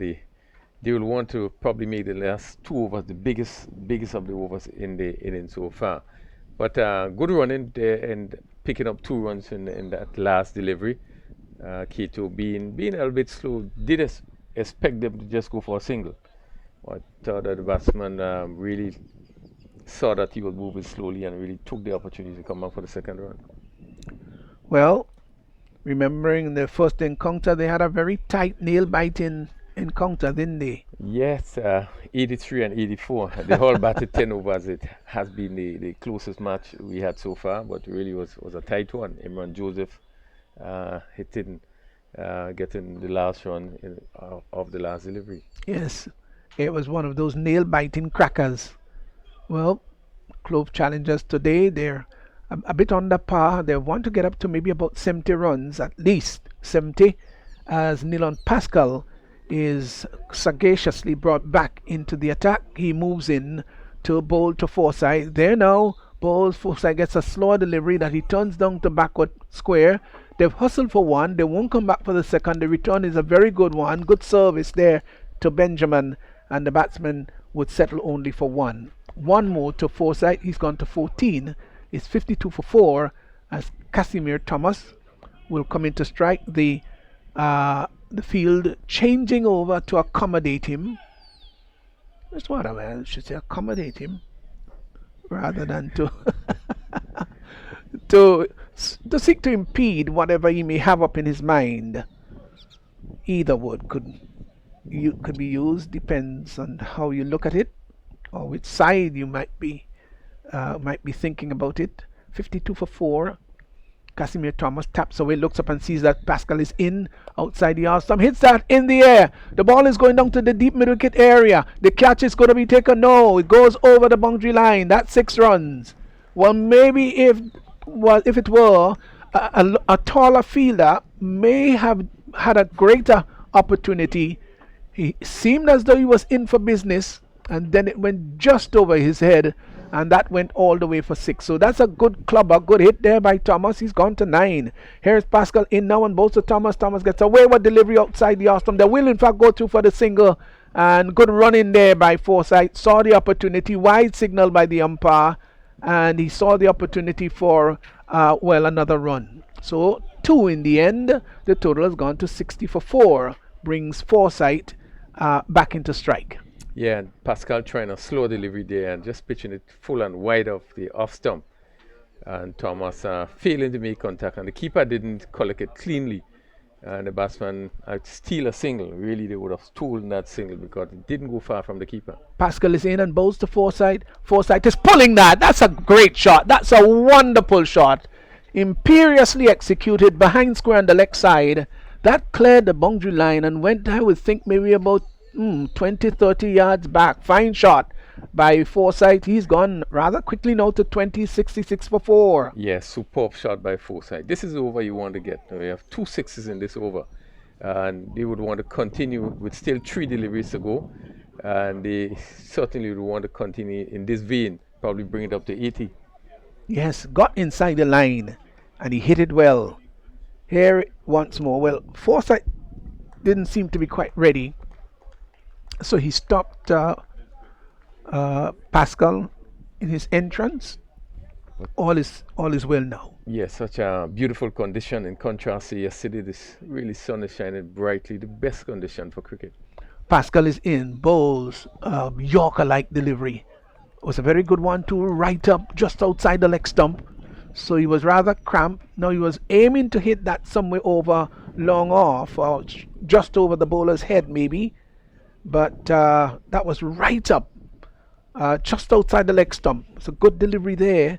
They will want to probably make the last 2 overs the biggest of the overs in the inning so far. But good running there and picking up 2 runs in that last delivery. Keto being a little bit slow, did expect them to just go for a single. I thought that the batsman really saw that he was moving slowly and really took the opportunity to come back for the second run. Well, remembering the first encounter, they had a very tight, nail-biting encounter, didn't they? Yes, 83 and 84. They all batted 10 overs. It has been the closest match we had so far, but really was a tight one. Imran Joseph hitting, getting the last run of the last delivery. Yes, it was one of those nail-biting crackers. Well, Clove challengers today, they're a bit under par. They want to get up to maybe about 70 runs, at least 70, as Nilon Pascal is sagaciously brought back into the attack. He moves in to bowl to Forsyth. There now, bowls. Forsyth gets a slower delivery that he turns down to backward square. They've hustled for one. They won't come back for the second. The return is a very good one. Good service there to Benjamin, and the batsman would settle only for one. One more to Forsyth. He's gone to 14. It's 52 for 4 as Casimir Thomas will come in to strike. The field changing over to accommodate him. That's what I should say, accommodate him rather than to to seek to impede whatever he may have up in his mind. Either word could be used, depends on how you look at it or which side you might be thinking about it. 52 for 4. Casimir Thomas taps away, looks up and sees that Pascal is in outside the yard stump, hits that in the air. The ball is going down to the deep mid wicket area. The catch is going to be taken. No, it goes over the boundary line. That's 6 runs. Well, maybe if it were a taller fielder, may have had a greater opportunity. He seemed as though he was in for business, and then it went just over his head, and that went all the way for 6. So that's a good club, a good hit there by Thomas. He's gone to 9. Here's Pascal in now and both to Thomas. Thomas gets a wayward delivery outside the Austin. They will in fact go through for the single, and good run in there by Forsyth. Saw the opportunity, wide signal by the umpire, and he saw the opportunity for another run. So 2 in the end. The total has gone to 60 for 4, brings Forsyth back into strike. Yeah, Pascal trying a slow delivery there and just pitching it full and wide of the off stump. And Thomas failing to make contact, and the keeper didn't collect it cleanly. And the batsman steal a single. Really, they would have stolen that single because it didn't go far from the keeper. Pascal is in and bowls to Forsyth. Forsyth is pulling that. That's a great shot. That's a wonderful shot. Imperiously executed behind square on the leg side. That cleared the boundary line and went, I would think, maybe about 20-30 yards back. Fine shot by Forsyth. He's gone rather quickly now to 66 for 4. Yes, superb shot by Forsyth. This is the over you want to get. We have 2 sixes in this over, and they would want to continue with still 3 deliveries to go, and they certainly would want to continue in this vein, probably bring it up to 80. Yes, got inside the line and he hit it well. Here once more. Well, Forsyth didn't seem to be quite ready, so he stopped Pascal in his entrance. All is well now. Yes, such a beautiful condition in contrast to yesterday. This really sun is shining brightly, the best condition for cricket. Pascal is in, bowls Yorker-like delivery. It was a very good one too, right up just outside the leg stump. So he was rather cramped. Now he was aiming to hit that somewhere over long off, or just over the bowler's head maybe. But that was right up, just outside the leg stump. It's a good delivery there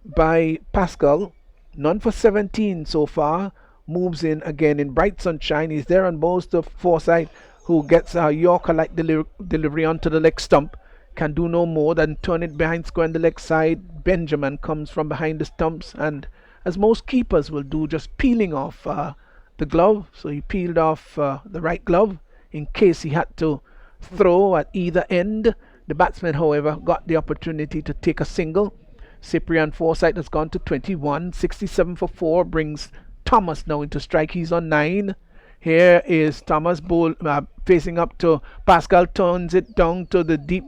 by Pascal. None for 17 so far. Moves in again in bright sunshine. He's there on bowls to Forsyth, who gets a Yorker-like delivery onto the leg stump. Can do no more than turn it behind square on the leg side. Benjamin comes from behind the stumps, and as most keepers will do, just peeling off the glove. So he peeled off the right glove in case he had to throw at either end. The batsman, however, got the opportunity to take a single. Cyprian Forsyth has gone to 21. 67 for 4 brings Thomas now into strike. He's on 9. Here is Thomas Bull facing up to Pascal, turns it down to the deep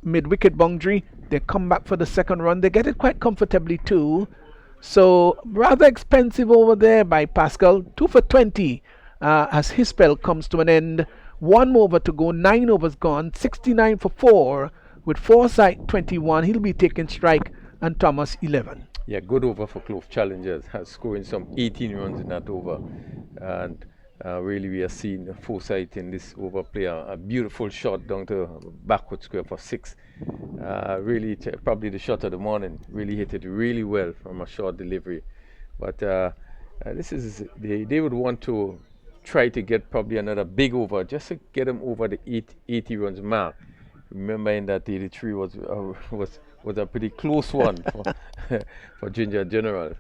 mid-wicket boundary. They come back for the second run. They get it quite comfortably too. So rather expensive over there by Pascal. 2 for 20 as his spell comes to an end. 1 over to go. 9 overs gone. 69 for 4 with Forsyth 21. He'll be taking strike and Thomas 11. Yeah, good over for Clove Challengers, scoring some 18 runs in that over. And really we are seeing Forsyth in this over play a beautiful shot down to backward square for 6. Really probably the shot of the morning. Really hit it really well from a short delivery. But this is they would want to try to get probably another big over just to get them over the 80 runs mark. Remembering that 83 was a pretty close one for Ginger General.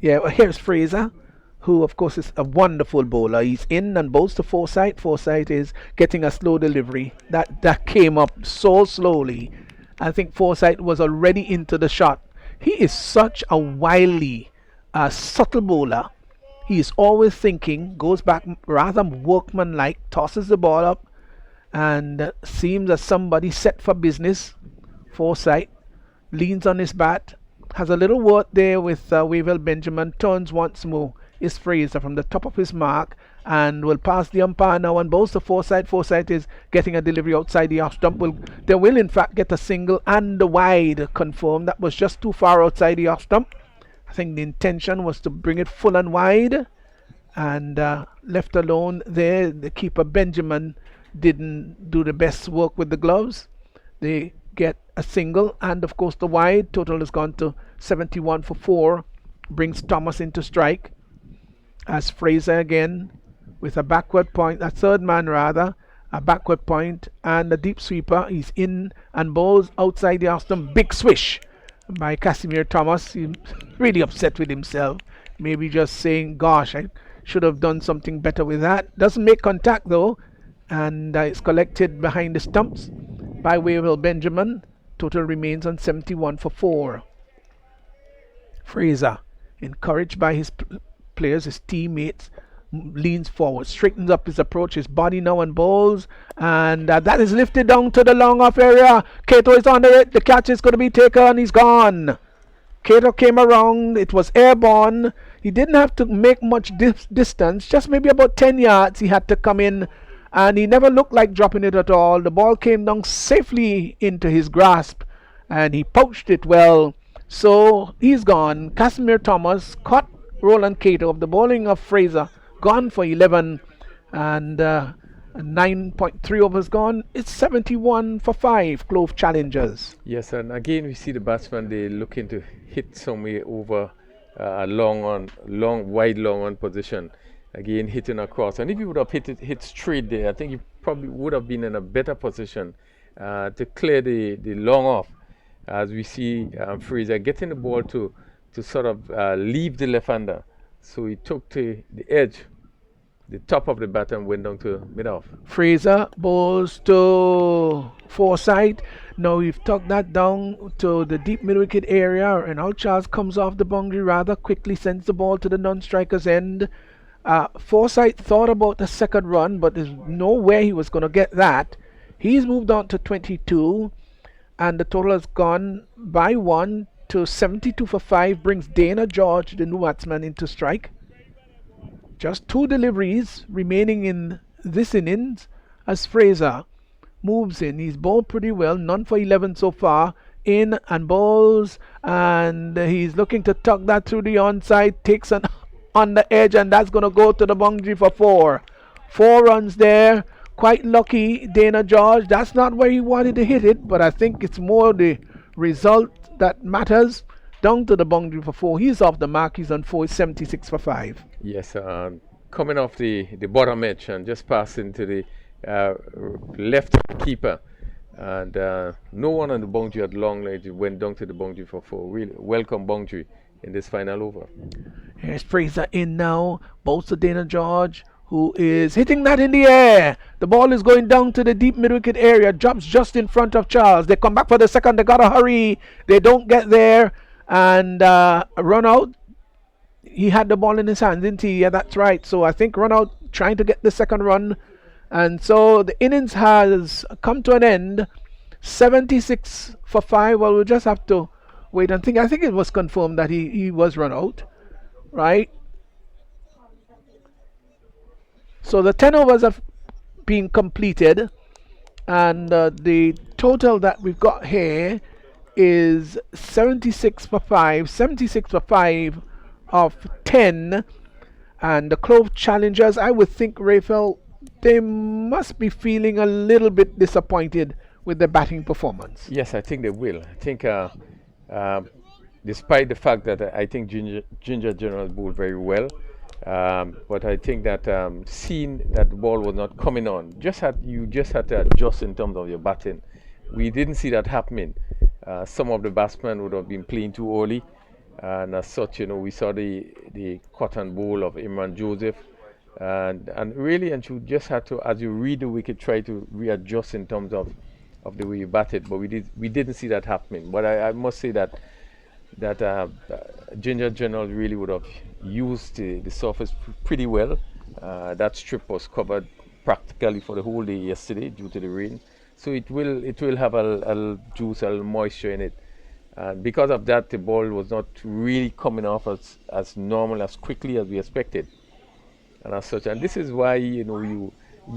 Yeah, well, here's Fraser, who of course is a wonderful bowler. He's in and bowls to Forsyth. Forsyth is getting a slow delivery. That came up so slowly. I think Forsyth was already into the shot. He is such a wily, subtle bowler. He is always thinking, goes back rather workmanlike, tosses the ball up, and seems as somebody set for business. Forsyth leans on his bat, has a little word there with Wavell Benjamin, turns once more, is Fraser from the top of his mark and will pass the umpire now and bowls to Forsyth. Forsyth is getting a delivery outside the off stump. They will in fact get a single and the wide confirmed. That was just too far outside the off stump. I think the intention was to bring it full and wide, and left alone there. The keeper Benjamin didn't do the best work with the gloves. They get a single and of course the wide. Total has gone to 71 for 4. Brings Thomas into strike as Fraser again with a backward point, a third man rather, a backward point and a deep sweeper. He's in and bowls outside the off stump. Big swish by Casimir Thomas. He's really upset with himself. Maybe just saying, gosh, I should have done something better with that. Doesn't make contact though, and it's collected behind the stumps by Wavell Benjamin. Total remains on 71 for 4. Fraser, encouraged by his players, his teammates, leans forward, straightens up his approach, his body now and bowls, and that is lifted down to the long off area. Cato is under it. The catch is going to be taken. He's gone. Cato came around. It was airborne. He didn't have to make much distance, just maybe about 10 yards. He had to come in, and he never looked like dropping it at all. The ball came down safely into his grasp, and he poached it well. So he's gone. Casimir Thomas caught Roland Cato of the bowling of Fraser, gone for 11, and 9.3 overs gone. It's 71 for 5. Clove Challengers. Yes, and again we see the batsman, they looking to hit somewhere over a wide long on position. Again hitting across, and if he would have hit straight there, I think he probably would have been in a better position to clear the long off. As we see Fraser getting the ball to sort of leave the left-hander. So he took to the edge, the top of the bat, and went down to mid-off. Fraser bowls to Forsyth. Now we've tucked that down to the deep mid-wicket area, and Al Charles comes off the boundary rather quickly, sends the ball to the non-striker's end. Forsyth thought about the second run, but there's no way he was going to get that. He's moved on to 22, and the total has gone by 1 to 72 for 5. Brings Dana George, the new batsman, into strike. Just 2 deliveries remaining in this innings as Fraser moves in. He's bowled pretty well, none for 11 so far. In and bowls, and he's looking to tuck that through the onside, takes an on the edge, and that's going to go to the boundary for 4. 4 runs there. Quite lucky, Dana George. That's not where he wanted to hit it, but I think it's more the result that matters. Down to the boundary for 4. He's off the mark. He's on 4. 76 for 5. Yes, coming off the bottom edge and just passing to the left keeper, and no one on the boundary at long range. Went down to the boundary for 4. Really welcome boundary in this final over. Here's Fraser in now. Bowls to Dana George, who is hitting that in the air. The ball is going down to the deep mid-wicket area, drops just in front of Charles. They come back for the second. They gotta hurry. They don't get there and run out. He had the ball in his hand, didn't he? Yeah, that's right. So I think run out trying to get the second run. And so the innings has come to an end. 76 for 5. Well, we'll just have to wait and think. I think it was confirmed that he was run out, right? So the 10 overs have been completed. And the total that we've got here is 76 for 5. 76 for 5 of 10. And the Clove challengers, I would think, Raphael, they must be feeling a little bit disappointed with the batting performance. Yes, I think they will. I think despite the fact that I think Ginger General bowled very well, but I think that seeing that the ball was not coming on, you just had to adjust in terms of your batting. We didn't see that happening. Some of the batsmen would have been playing too early, and as such, we saw the cotton bowl of Imran Joseph, and you just had to, as you read the wicket, try to readjust in terms of the way you batted. But we didn't see that happening. But I must say that Ginger General really would have used the surface pretty well. That strip was covered practically for the whole day yesterday due to the rain, so it will have a juice, a little moisture in it, and because of that, the ball was not really coming off as normal, as quickly as we expected, and as such. And this is why you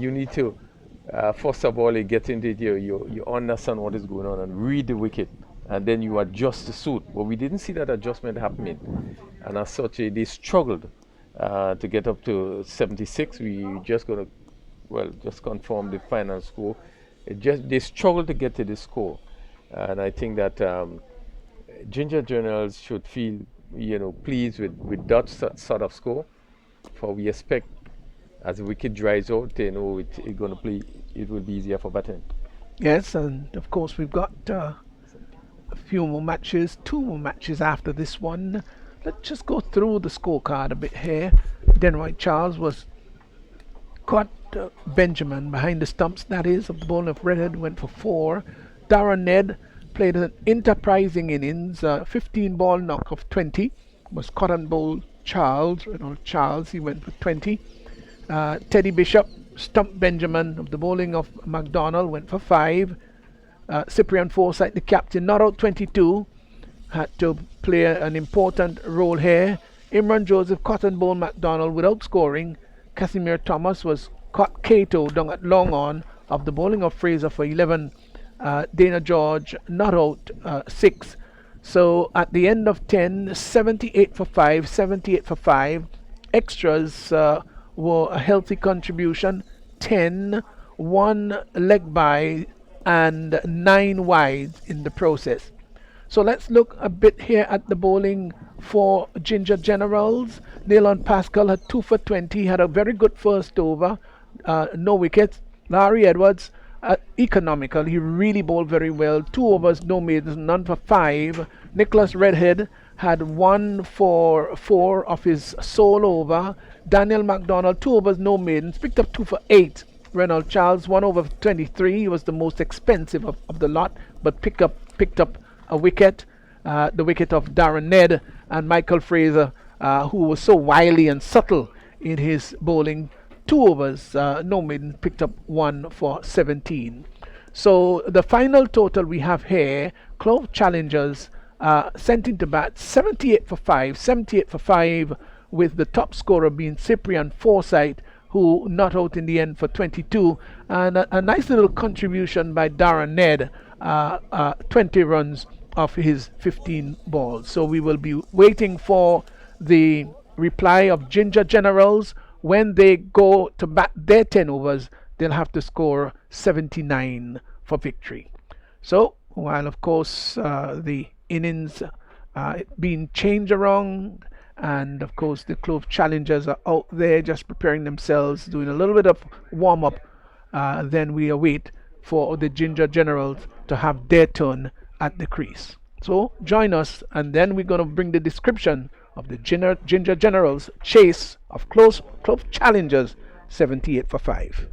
need to first of all get into it. You understand what is going on and read the wicket, and then you adjust the suit. But we didn't see that adjustment happening, and as such, they struggled to get up to 76. We just gonna just confirm the final score. They struggled to get to the score, and I think that Ginger Generals should feel pleased with that sort of score. For we expect as the wicket dries out, they know it's going to play. It will be easier for batting. Yes, and of course we've got a few more matches, 2 more matches after this one. Let's just go through the scorecard a bit here. Denroy Charles was caught Benjamin behind the stumps, that is, of the ball of Redhead, went for 4. Darren Ned played an enterprising innings, 15 ball knock of 20. Was caught on ball Charles, he went for 20. Teddy Bishop stumped Benjamin of the bowling of McDonald, went for 5. Cyprian Forsyth, the captain, not out 22, had to play an important role here. Imran Joseph cotton bowl McDonald without scoring. Casimir Thomas was caught Cato down at long on of the bowling of Fraser for 11. Dana George not out 6. So at the end of 10, 78 for 5, 78 for 5. Extras were a healthy contribution, 10, 1 leg by, and 9 wide in the process. So let's look a bit here at the bowling for Ginger Generals. Nylon Pascal had 2 for 20, had a very good first over, no wickets. Larry Edwards, economical, he really bowled very well. 2 overs, no maidens, none for 5. Nicholas Redhead had 1 for 4 of his sole over. Daniel MacDonald, 2 overs, no maidens, picked up 2 for 8. Reynolds Charles, 1 over 23. He was the most expensive of the lot, but picked up a wicket, the wicket of Darren Ned. And Michael Fraser, who was so wily and subtle in his bowling, 2 overs, no maiden, picked up 1 for 17. So the final total we have here, Clove challengers sent into bat 78 for 5, 78 for 5, with the top scorer being Cyprian Forsyth, who not out in the end for 22, and a nice little contribution by Darren Ned, 20 runs of his 15 balls. So we will be waiting for the reply of Ginger Generals. When they go to bat their 10 overs, they'll have to score 79 for victory. So while of course the innings being changed around, and of course the Clove challengers are out there just preparing themselves, doing a little bit of warm-up, then we await for the Ginger Generals to have their turn at the crease. So join us, and then we're going to bring the description of the Ginger Generals chase of Clove challengers 78 for 5.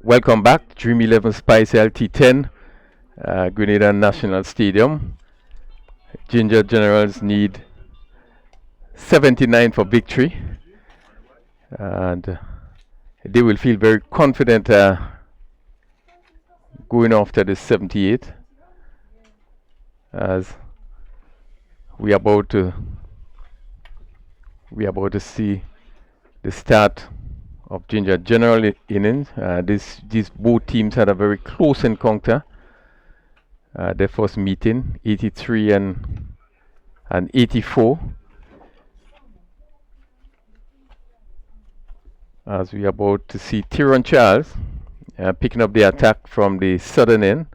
Welcome back, Dream11 Spice LT10, Grenada National Stadium. Ginger Generals need 79 for victory, and they will feel very confident going after the 78, as we are about to see the start of Ginger General innings. These both teams had a very close encounter, their first meeting, 83 and 84. As we are about to see Tyrone Charles picking up the attack from the southern end.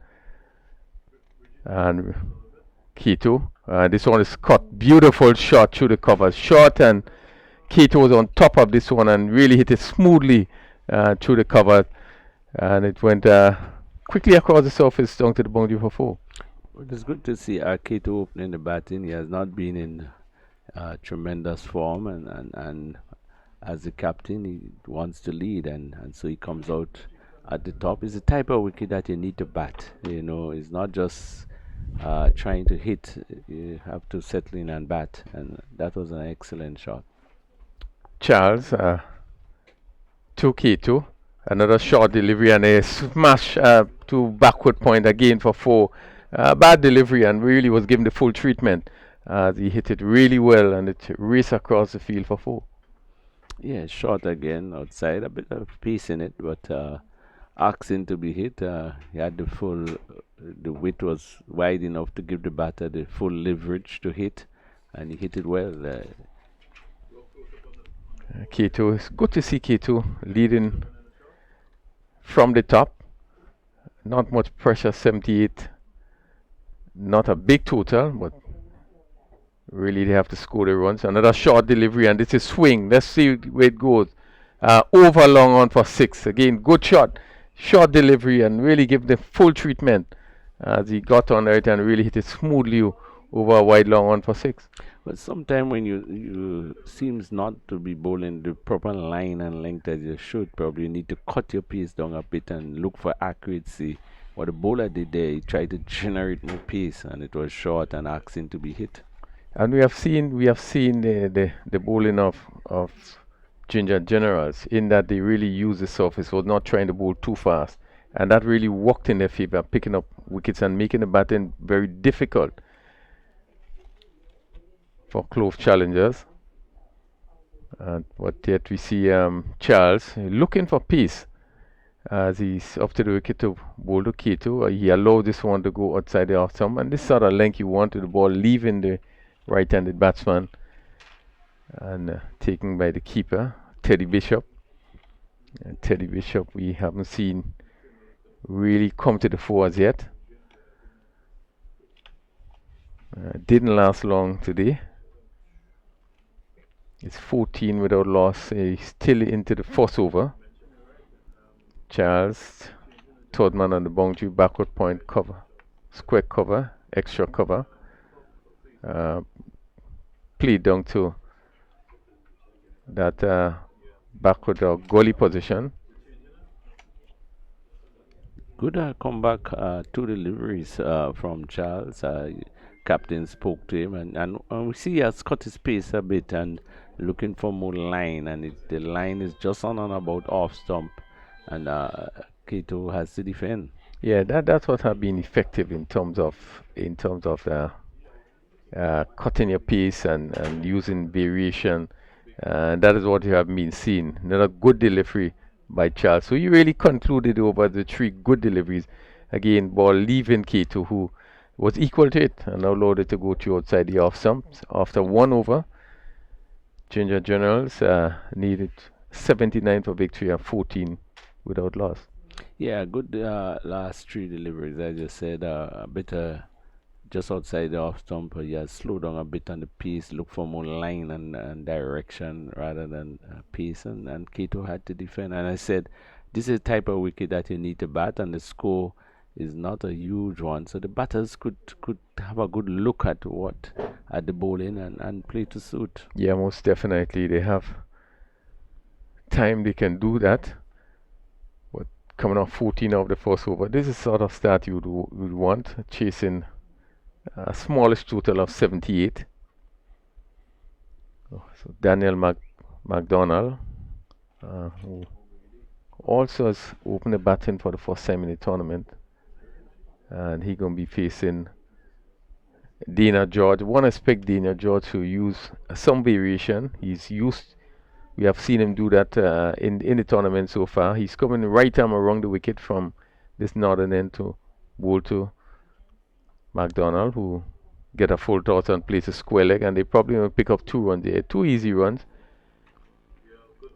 And Keto. This one is cut. Beautiful shot through the cover. Short, and Keto was on top of this one and really hit it smoothly through the cover. And it went quickly across the surface down to the boundary for 4. Well, it's good to see Keto opening the batting. He has not been in tremendous form, and as the captain, he wants to lead, and so he comes out at the top. It's the type of wicket that you need to bat. You know, it's not just trying to hit. You have to settle in and bat, and that was an excellent shot. Charles to Keto. Another short delivery and a smash to backward point again for 4. Bad delivery, and really was given the full treatment. He hit it really well, and it raced across the field for 4. Yeah, short again outside, a bit of pace in it, but asking to be hit. He had the full, the width was wide enough to give the batter the full leverage to hit, and he hit it well. Keto, it's good to see Keto leading from the top. Not much pressure, 78. Not a big total, but really they have to score the runs. Another short delivery, and this is swing. Let's see where it goes. Over long on for 6. Again, good shot. Short delivery, and really give the full treatment as he got on it and really hit it smoothly over a wide long on for 6. But sometimes when you seems not to be bowling the proper line and length as you should, probably you need to cut your pace down a bit and look for accuracy. What the bowler did there, he tried to generate more pace, and it was short and asking to be hit. And we have seen the bowling of Ginger Generals in that they really use the surface, was not trying to bowl too fast, and that really worked in their favor, picking up wickets and making the batting very difficult for Clove challengers. But yet we see Charles looking for peace as he's up to the wicket to bowl to Keto. He allowed this one to go outside the off stump, and this sort of length you wanted the ball leaving the right-handed batsman and taken by the keeper, Teddy Bishop. And Teddy Bishop we haven't seen really come to the fore as yet. Didn't last long today. It's 14 without loss. He's still into the first over. Charles, third man on the boundary, backward point cover, square cover, extra cover. Played down to that backward or gully position. Good comeback, 2 deliveries from Charles. Captain spoke to him, and we see he has cut his pace a bit and looking for more line, and the line is just on and about off stump, and Keto has to defend. Yeah, that's what have been effective in terms of cutting your pace and using variation. That is what you have been seeing. Another good delivery by Charles. So you really concluded over the 3 good deliveries. Again, ball leaving Keto, who was equal to it, and allowed it to go to outside the off stumps. After 1 over, Ginger Generals needed 79 for victory and 14 without loss. Yeah, good last 3 deliveries. I just said a bit just outside the off stump. Yeah, slow down a bit on the pace, look for more line and direction rather than pace. And Keto had to defend. And I said, this is the type of wicket that you need to bat, and the score is not a huge one. So the batters could have a good look at the bowling and play to suit. Yeah, most definitely. They have time, they can do that. But coming off 14 of the first over, this is sort of start you would want, chasing a smallish total of 78. So Daniel McDonald, who also has opened the batting for the first time in the tournament, and he's going to be facing Dana George. One expect Dana George to use some variation. We have seen him do that in the tournament so far. He's coming right arm around the wicket from this northern end to bowl to McDonald, who get a full toss and place a square leg, and they probably will pick up 2 runs there. 2 easy runs.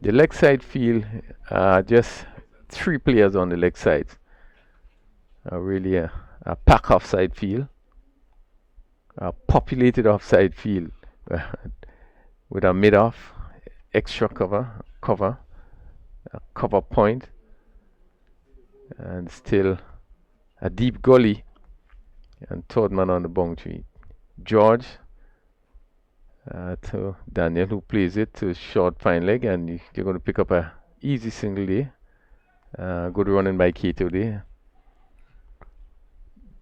The leg side field, just 3 players on the leg sides. Really a pack offside field, a populated offside field with a mid-off, extra cover, a cover point, and still a deep gully, and third man on the boundary. George to Daniel, who plays it to short fine leg, and you're going to pick up a easy single there. Good running by Keto there.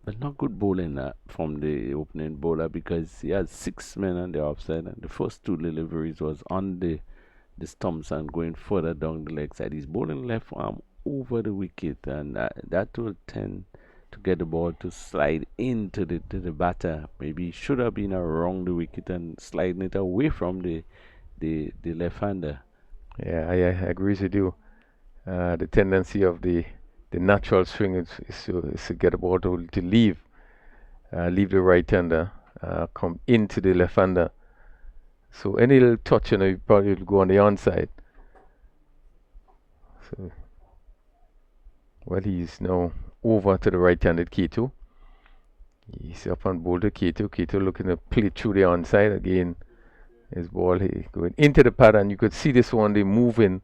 But not good bowling from the opening bowler, because he had 6 men on the offside, and the first 2 deliveries was on the stumps and going further down the leg side. He's bowling left arm over the wicket, and that will tend to get the ball to slide into the batter. Maybe he should have been around the wicket and sliding it away from the left-hander. Yeah, I agree with you. The tendency of the natural swing is to get the ball to leave the right-hander, come into the left-hander. So any little touch, you probably will go on the onside. So, well, he's now over to the right-handed Keto. He's up on boulder Keto. Keto looking to play through the onside again. His ball going into the pad, and you could see this one, they moving,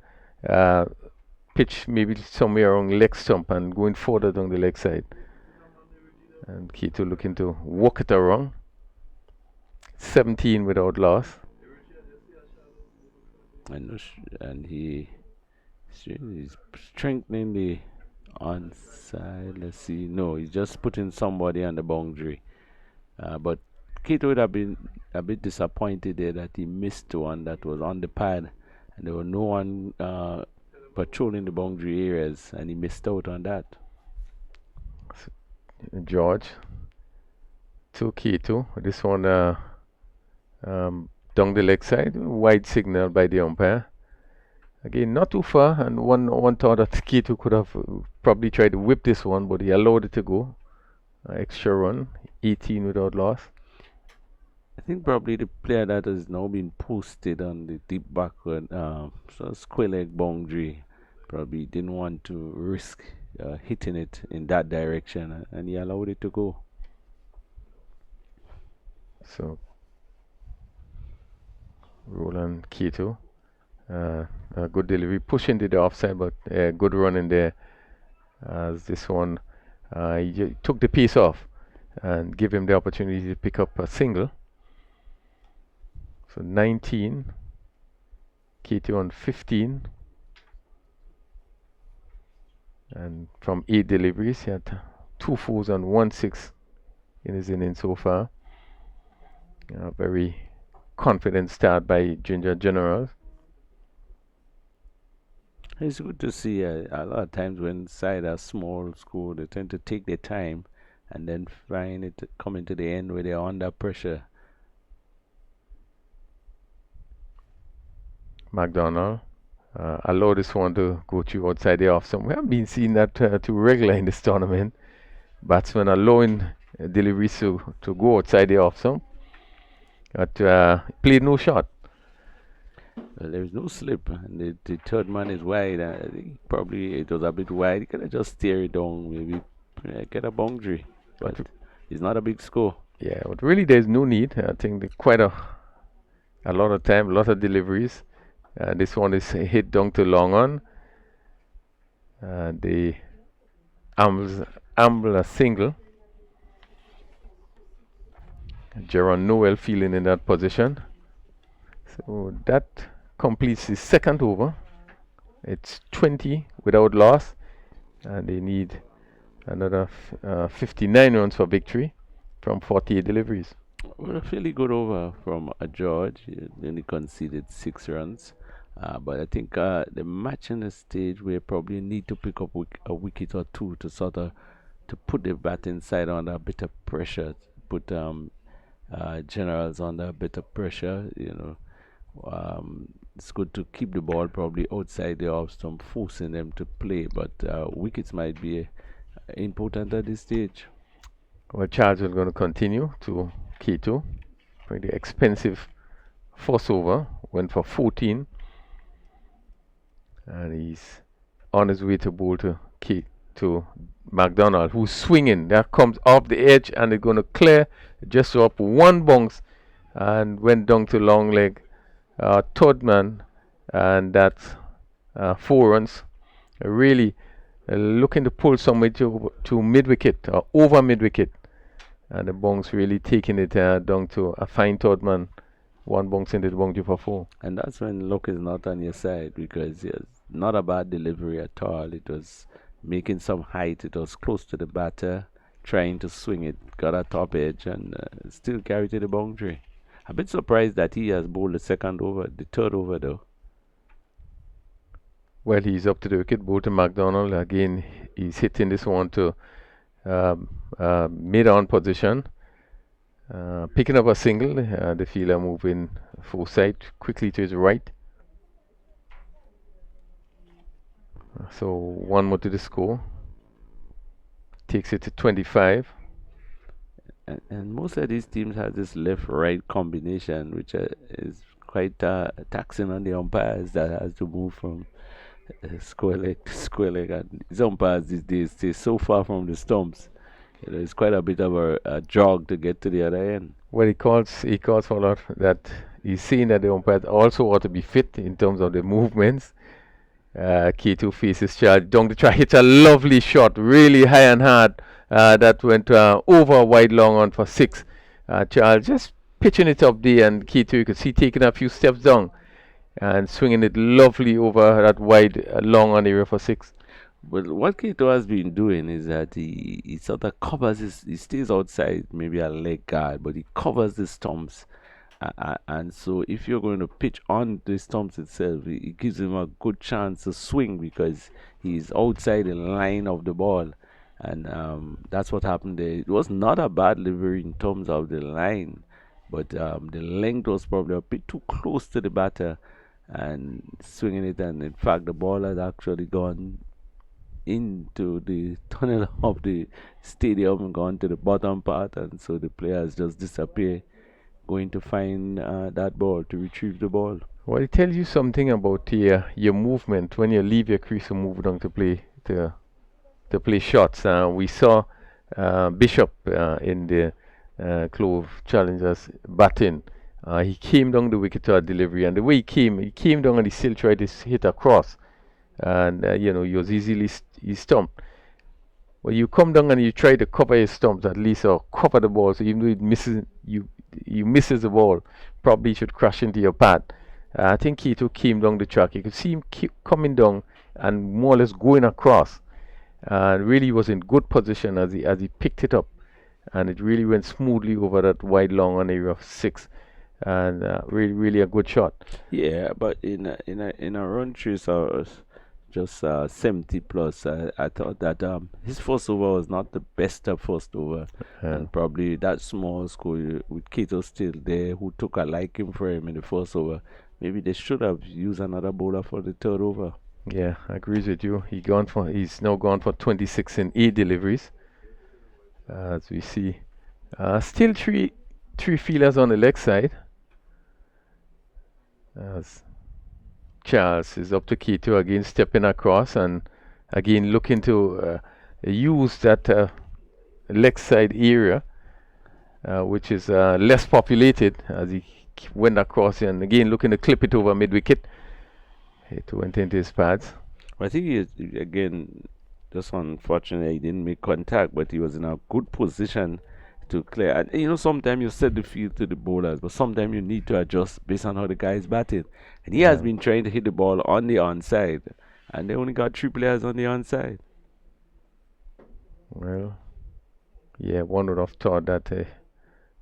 pitch maybe somewhere around leg stump and going further down the leg side. And Keto looking to walk it around. 17 without loss. And he's strengthening the onside. Let's see. No, he's just putting somebody on the boundary. But Keto would have been a bit disappointed there that he missed one that was on the pad, and there was no one patrolling the boundary areas, and he missed out on that. George to Keto. This one down the leg side, wide signal by the umpire. Again, not too far, and one thought that Keto could have probably tried to whip this one, but he allowed it to go. Extra run, 18 without loss. I think probably the player that has now been posted on the deep backward, so square leg boundary, probably didn't want to risk hitting it in that direction, and he allowed it to go. So Roland Keto, a good delivery, pushing to the offside, but good run in there. As this one, he took the piece off and give him the opportunity to pick up a single. So 19, Keto on 15, and from 8 deliveries, he had 2 fours and 1 6 in his innings so far. Very confident start by Ginger Generals. It's good to see a lot of times when side are small score, they tend to take their time and then find it coming to the end where they're under pressure. McDonald allow this one to go through outside the off stump. We haven't been seeing that too regular in this tournament. Batsmen allowing deliveries to go outside the off stump. But played no shot. Well, there's no slip, and the third man is wide. I think probably it was a bit wide. He could have just steer it down, maybe get a boundary. But it's not a big score. Yeah, but really there's no need. I think quite a lot of time, a lot of deliveries. This one is hit down to long on. The amble a single. Jaron Noel feeling in that position. So that completes the second over. It's 20 without loss, and they need another 59 runs for victory from 48 deliveries. Well, a fairly good over from George. He only conceded 6 runs. But I think the match in the stage where probably need to pick up a wicket or two to sort of to put the batting side under a bit of pressure, put Generals under a bit of pressure. It's good to keep the ball probably outside the off stump, forcing them to play. But wickets might be important at this stage. Well, Charles is going to continue to Keto. Pretty expensive first over. Went for 14. And he's on his way to bowl to McDonald, who's swinging. That comes off the edge and they're going to clear just up one bounce and went down to long leg. Third man, and that's 4 runs. Really looking to pull somewhere to mid wicket or over mid wicket. And the bounce really taking it down to a fine third man. One bounce into the boundary for 4. And that's when luck is not on your side, because it's not a bad delivery at all. It was making some height. It was close to the batter, trying to swing it, got a top edge, and still carried to the boundary. A bit surprised that he has bowled the third over though. Well, he's up to the wicket, bowled to McDonald. Again, he's hitting this one to mid-on position. Picking up a single, the fielder moving foresight quickly to his right. So 1 more to the score. Takes it to 25. And most of these teams have this left-right combination, which is quite taxing on the umpires that has to move from square leg to square leg. And these umpires these days stay so far from the stumps. It's quite a bit of a jog to get to the other end. Well, he calls for a lot that he's seeing that the umpires also ought to be fit in terms of the movements. K2 faces Charles down the track, hits a lovely shot, really high and hard. That went over wide long on for 6. Charles just pitching it up there, and K2 you could see taking a few steps down and swinging it lovely over that wide long on area for 6. But what Keto has been doing is that he sort of covers he stays outside, maybe a leg guard, but he covers the stumps. And so if you're going to pitch on the stumps itself, it gives him a good chance to swing because he's outside the line of the ball. And that's what happened there. It was not a bad delivery in terms of the line, but the length was probably a bit too close to the batter and swinging it. And in fact, the ball had actually gone into the tunnel of the stadium and gone to the bottom part, and so the players just disappear, going to find that ball, to retrieve the ball. Well, it tells you something about your movement when you leave your crease and move down to play shots. We saw Bishop in the Clove Challengers batting. He came down the wicket to a delivery, and the way he came down and he still tried to hit across. And he was easily stumped. Well, you come down and you try to cover your stumps at least, or cover the ball, so even though it misses you misses the ball, probably should crash into your pad. I think Keto came down the track. You could see him keep coming down and more or less going across, and really was in good position as he picked it up, and it really went smoothly over that wide long on area of 6. And really a good shot. Yeah, but in a run chase or just 70 plus, I thought that his first over was not the best of first over, and probably that small score with Keto still there, who took a liking for him in the first over. Maybe they should have used another bowler for the third over. Yeah, I agree with you. He's now gone for 26 in 8 deliveries. As we see, still three fielders on the leg side. As Charles is up to Keto again, stepping across and again looking to use that leg side area, which is less populated, as he went across and again looking to clip it over mid wicket. It went into his pads. I think he, again, just unfortunate he didn't make contact, but he was in a good position to clear. And sometimes you set the field to the bowlers, but sometimes you need to adjust based on how the guy is batting. And he has been trying to hit the ball on the onside, and they only got 3 players on the onside. Well, yeah, one would have thought that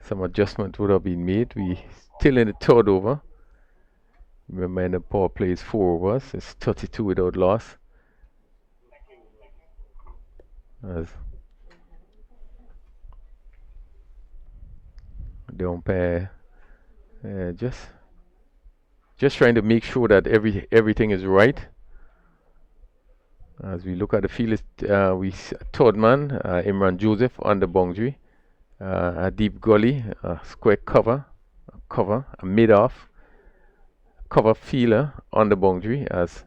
some adjustment would have been made. We still in the third over. Remember, the power play is 4 overs. It's 32 without loss. As the umpire just trying to make sure that everything is right. As we look at the field, we third man, Imran Joseph on the boundary. a deep gully, a square cover, a mid-off, cover feeler on the boundary as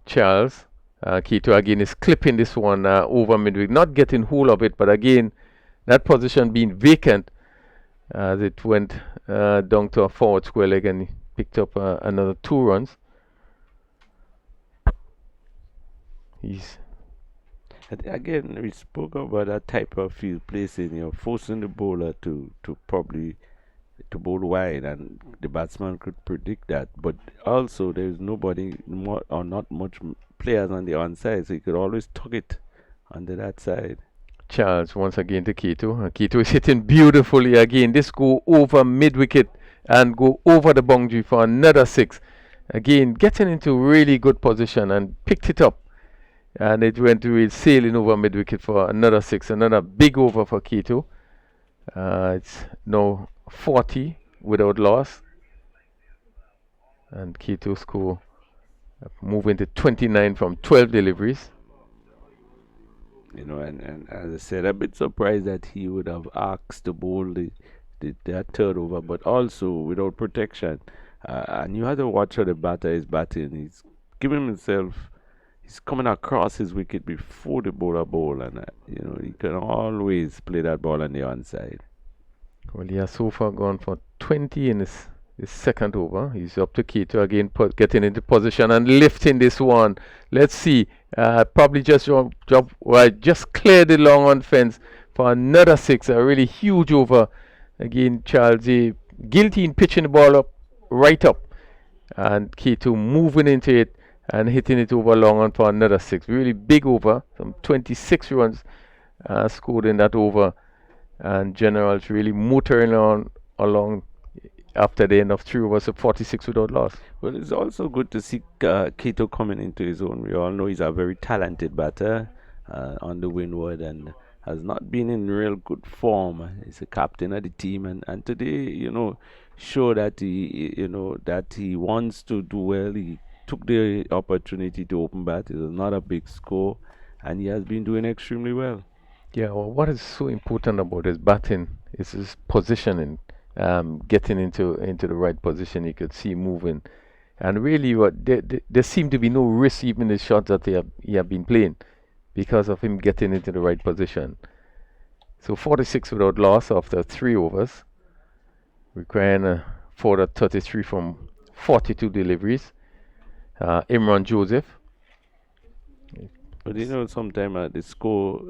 Charles Keto again is clipping this one over midweek, not getting hold of it, but again, that position being vacant as it went down to a forward square leg and picked up another 2 runs. Again, we spoke about that type of field placing, forcing the bowler to probably to bowl wide, and the batsman could predict that. But also, there's nobody more or not much players on the onside, so he could always tuck it onto that side. Charles once again to Keto. Keto is hitting beautifully again. This go over mid wicket and go over the boundary for another 6. Again, getting into really good position and picked it up. And it went to it sailing over mid wicket for another 6. Another big over for Keto. It's now 40 without loss. And Keto score moving to 29 from 12 deliveries. And as I said, a bit surprised that he would have asked to bowl that third over, but also without protection. And you had to watch how the batter is batting. He's giving himself, he's coming across his wicket before the bowler bowl, and he can always play that ball on the onside. Well, he has so far gone for 20 in his second over. He's up to Keto again, getting into position and lifting this one. Let's see. Probably just just cleared the long on fence for another 6. A really huge over. Again, Charles guilty in pitching the ball up, right up. And Keto moving into it and hitting it over long on for another 6. Really big over. Some 26 runs scored in that over. And Generals really motoring along after the end of 3 overs of 46 without loss. Well, it's also good to see Keto coming into his own. We all know he's a very talented batter on the windward and has not been in real good form. He's a captain of the team, and today, show that he wants to do well. He took the opportunity to open bat. It was not a big score, and he has been doing extremely well. Yeah, well, what is so important about his batting is his positioning. Getting into the right position, you could see moving, and really, there seemed to be no risk even in the shots that he have been playing because of him getting into the right position. So 46 without loss after 3 overs, requiring a further 33 from 42 deliveries. Imran Joseph. But sometimes the score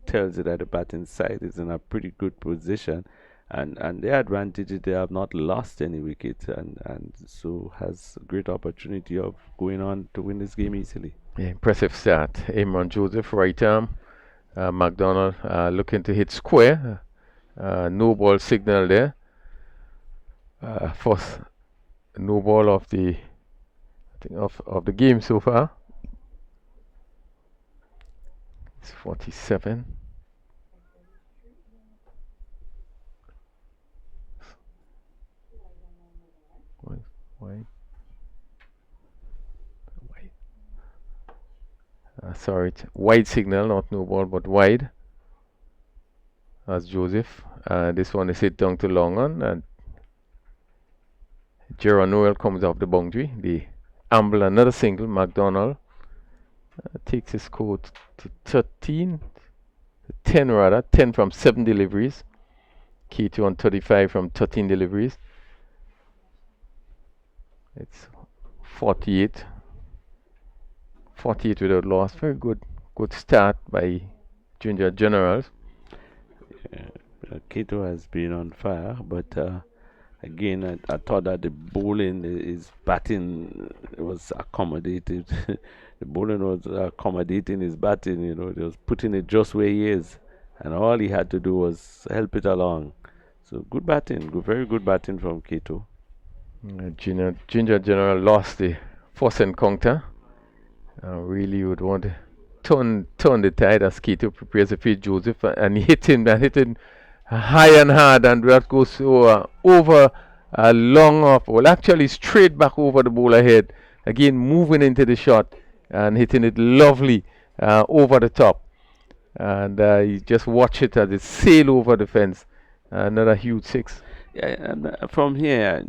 tells you that the batting side is in a pretty good position. And their advantage is they have not lost any wickets and so has a great opportunity of going on to win this game easily. Yeah, impressive start. Imran Joseph, right arm. McDonald looking to hit square. No ball signal there. First no ball of the game so far. It's 47. Wide. Sorry, wide signal, not no ball, but wide. As Joseph. This one is hit down to long on, and Gerard Noel comes off the boundary. They amble another single. McDonald takes his score to 13, 10 rather, 10 from 7 deliveries. Keto on 35 from 13 deliveries. It's 48 without loss. Very good start by Junior Generals. Keto has been on fire, but again, I thought that the bowling, his batting was accommodated. The bowling was accommodating his batting, he was putting it just where he is, and all he had to do was help it along. So good batting, very good batting from Keto. Ginger General lost the first encounter. Really would want to turn the tide as Keto prepares to feed Joseph, and hitting high and hard, and that goes over a long off, well actually straight back over the bowler head. Again moving into the shot and hitting it lovely over the top. and you just watch it as it sail over the fence. Another huge six. Yeah, and from here,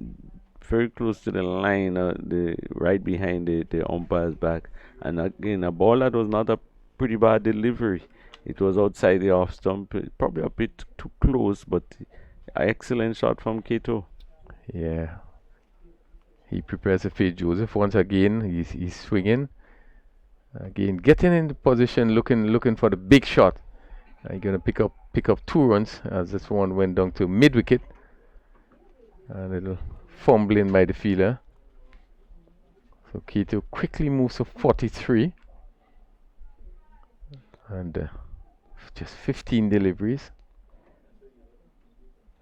very close to the line, the right behind the umpire's back. And again, a ball that was not a pretty bad delivery. It was outside the off stump, probably a bit too close, but an excellent shot from Kato. Yeah. He prepares to face Joseph once again. He's swinging. Again, getting in the position, looking for the big shot. He's gonna pick up 2 runs as this one went down to mid wicket. A little fumbling by the fielder. So Kato quickly moves to 43, and just 15 deliveries.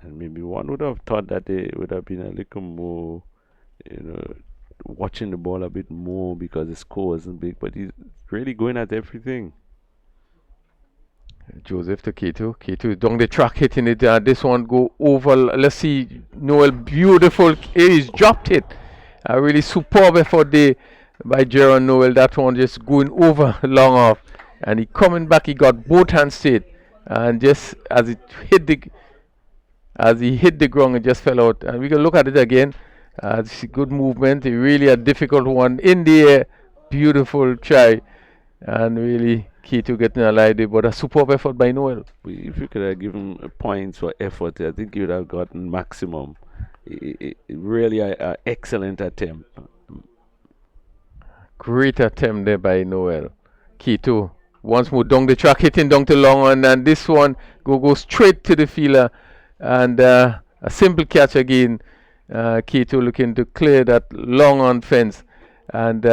And maybe one would have thought that they would have been a little more, watching the ball a bit more because the score wasn't big, but he's really going at everything. Joseph to Kato. Kato is down the track hitting it. This one go over. Let's see. Noel, beautiful. He's dropped it. A really superb effort there by Gerard Noel. That one just going over long off. And he coming back. He got both hands straight. And just as he hit the ground, it just fell out. And we can look at it again. It's a good movement. Really a difficult one in the air. Beautiful try. And really Kato getting a lie there, but a superb effort by Noel. If you could have given points for effort, I think you would have gotten maximum. Really an excellent attempt. Great attempt there by Noel. Kato once more down the track, hitting down to long on, and this one go straight to the fielder, and a simple catch again. Kato looking to clear that long on fence, and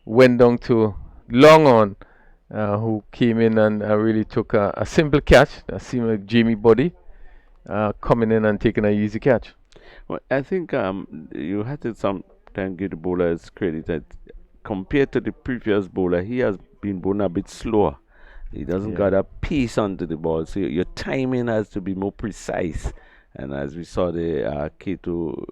went down to long on, who came in and really took a simple catch. That seemed like Jamie Body coming in and taking an easy catch. Well, I think you had to sometimes give the bowlers credit that compared to the previous bowler, he has been bowling a bit slower. He doesn't got a pace onto the ball, so your timing has to be more precise. And as we saw the Kato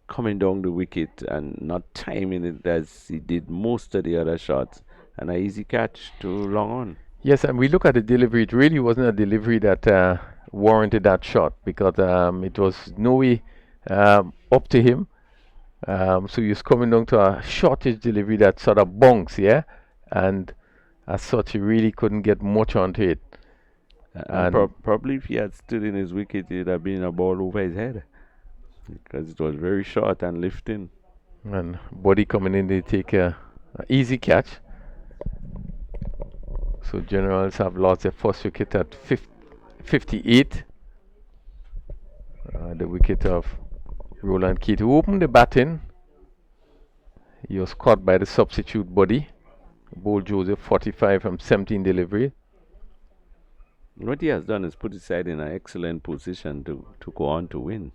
coming down the wicket and not timing it as he did most of the other shots, and an easy catch to long on. Yes, and we look at the delivery. It really wasn't a delivery that warranted that shot, because it was no way up to him. So he was coming down to a shortish delivery that sort of bunks, and as such he really couldn't get much onto it. And probably if he had stood in his wicket, it would have been a ball over his head, because it was very short and lifting. And Body coming in, they take a easy catch. So Generals have lost their first wicket at 58. The wicket of Roland Keith, who opened the batting. He was caught by the substitute Body. Bowled Joseph 45 from 17 delivery. What he has done is put his side in an excellent position to go on to win.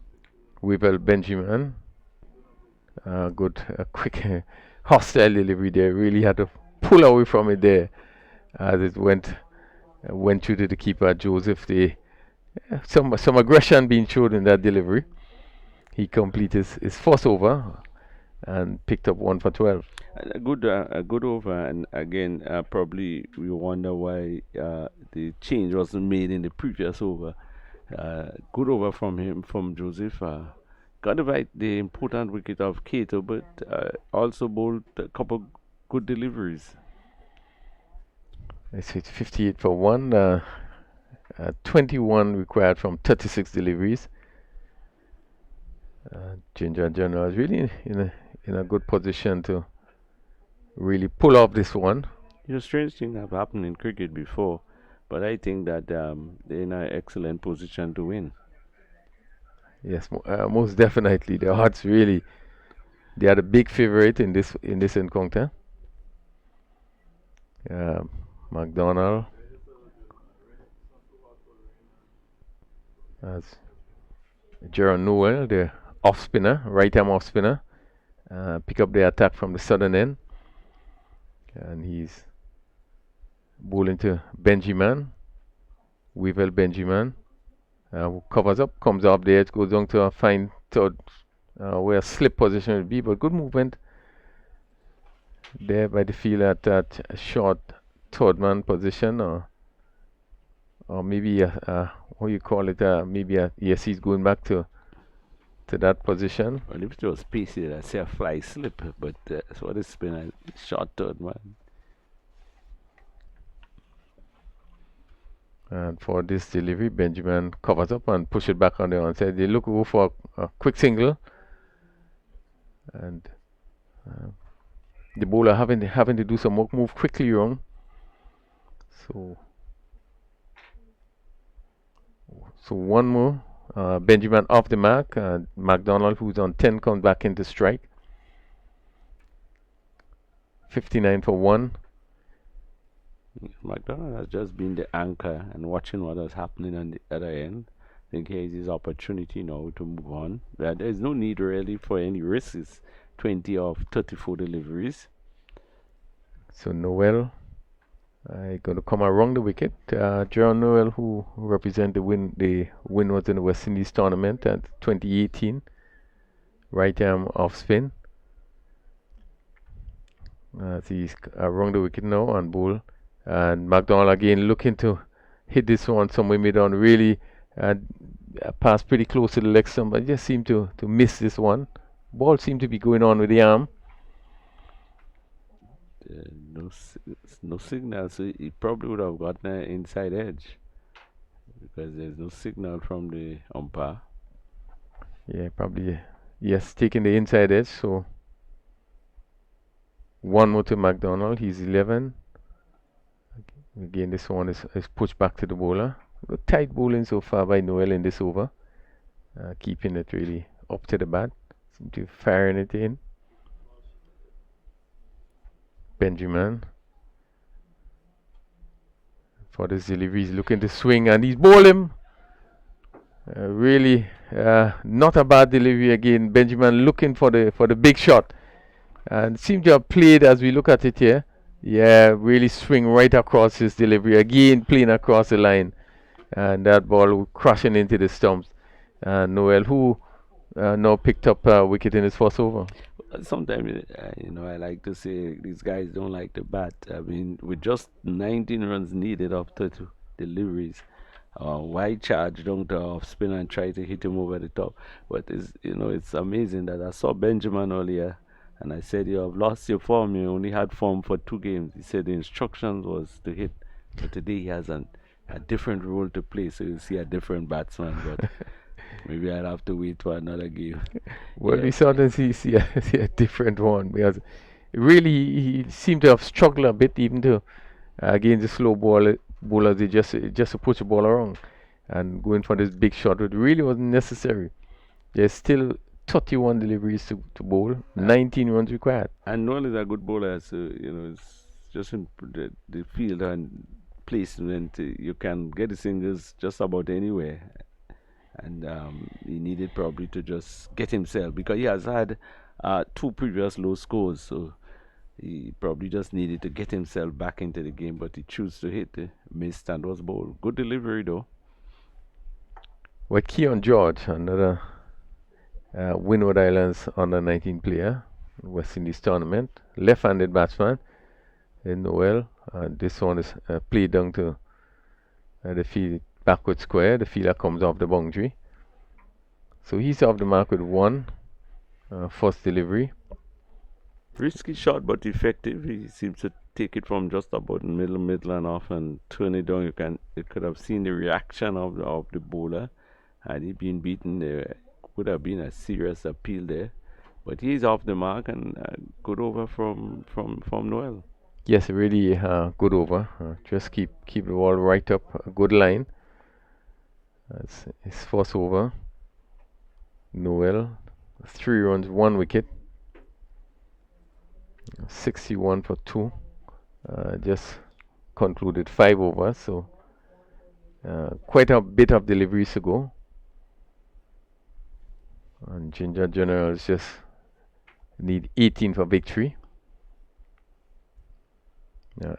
Weevil Benjamin. Good, quick, hostile delivery there. Really had to pull away from it there as it went through to the keeper Joseph. Some aggression being showed in that delivery. He completed his first over and picked up 1 for 12. A good over, and again, probably we wonder why the change wasn't made in the previous over. Good over from Joseph. Got to right the important wicket of Kato, but also bowled a couple good deliveries. It's 58 for 1. 21 required from 36 deliveries. Ginger General is really in a good position to really pull off this one. Strange things have happened in cricket before, but I think that they're in an excellent position to win. Yes, most definitely. The odds really, they are the big favorite in this encounter. McDonald as Gerard Noel, the off spinner, right arm off spinner, pick up the attack from the southern end, and he's bowling to Benjamin, Weevil Benjamin, who covers up, comes off the edge, goes down to a fine third, where a slip position would be, but good movement there by the fielder at that short third man position, or or maybe what you call it? Maybe yes, he's going back to that position. And if it was pacey, I'd say a fly slip, but that's what it's been a short third, man. And for this delivery, Benjamin covers up and push it back on the onside. They look go for a quick single, and the bowler having to do some work, move quickly wrong. So one more. Benjamin off the mark. McDonald, who's on 10, comes back into strike. 59 for 1. McDonald has just been the anchor and watching what was happening on the other end. I think he has his opportunity now to move on. There's no need really for any risks. It's 20 of 34 deliveries. So Noel going to come around the wicket. John Noel, who represent the win was in the West Indies tournament at 2018. Right arm off spin. He's around the wicket now on bowl. And McDonald again looking to hit this one somewhere mid on. Really passed pretty close to the leg stump, but just seemed to miss this one. Ball seemed to be going on with the arm. No signal, so he probably would have gotten an inside edge because there's no signal from the umpire. Yeah, probably. Yes, taking the inside edge. So one more to McDonald. He's 11. Again, this one is pushed back to the bowler. Good tight bowling so far by Noel in this over. Keeping it really up to the bat. Seem to firing it in. Benjamin. For this delivery, he's looking to swing and he's bowling. Really not a bad delivery again. Benjamin looking for the big shot. And seemed to have played as we look at it here. Yeah, really swing right across his delivery. Again, playing across the line. And that ball crashing into the stumps. And Noel, who now picked up a wicket in his first over. Sometimes, I like to say these guys don't like to bat. I mean, with just 19 runs needed after 2 deliveries, why charge down to off spin and try to hit him over the top? But it's amazing that I saw Benjamin earlier, and I said, you have lost your form. You only had form for 2 games. He said the instructions was to hit, but today he has a different role to play, so you see a different batsman. But maybe I'd have to wait for another game. Well, we saw that see a different one because really he seemed to have struggled a bit even to against the slow bowlers. They just to push the ball around and going for this big shot, it really wasn't necessary. There's still 31 deliveries to bowl, 19 runs required. And Noel is a good bowler, so it's just in the field and placement. You can get the singles just about anywhere. And he needed probably to just get himself, because he has had 2 previous low scores, so he probably just needed to get himself back into the game, but he chose to hit the missed and was bowled. Good delivery though. Well, Keon George, another Windward Islands under 19 player, West Indies tournament, left-handed batsman in Noel. This one is played down to the field backward square. The fielder comes off the boundary. So he's off the mark with 1 first delivery. Risky shot but effective. He seems to take it from just about middle and off and turn it down. You could have seen the reaction of the bowler. Had he been beaten, there would have been a serious appeal there. But he's off the mark, and good over from Noel. Yes, really good over. Just keep the ball right up, a good line. That's his first over. Noel, 3 runs, 1 wicket. 61 for 2. Just concluded 5 overs, so quite a bit of deliveries to go. And Ginger Generals just need 18 for victory.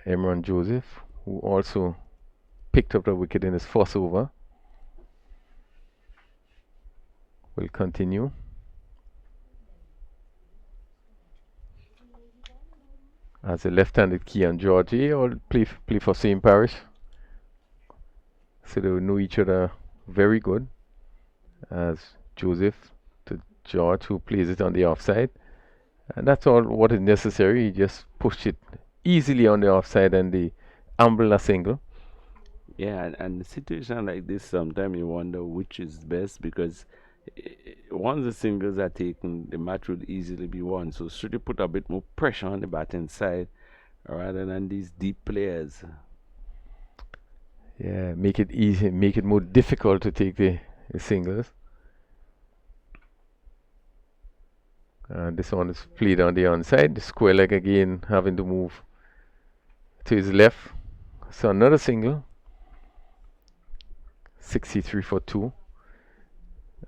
Emron Joseph, who also picked up the wicket in his first over, will continue. As a left-handed Keon George, or play for St. Parish. So they know each other very good, as Joseph to George, who plays it on the offside. And that's all what is necessary. You just push it easily on the offside and the amble a single. Yeah, and a situation like this, sometimes you wonder which is best because once the singles are taken, the match would easily be won. So should you put a bit more pressure on the batting side rather than these deep players? Yeah, make it easy, make it more difficult to take the singles. This one is played on the onside. The square leg again having to move to his left. So another single. 63 for 2.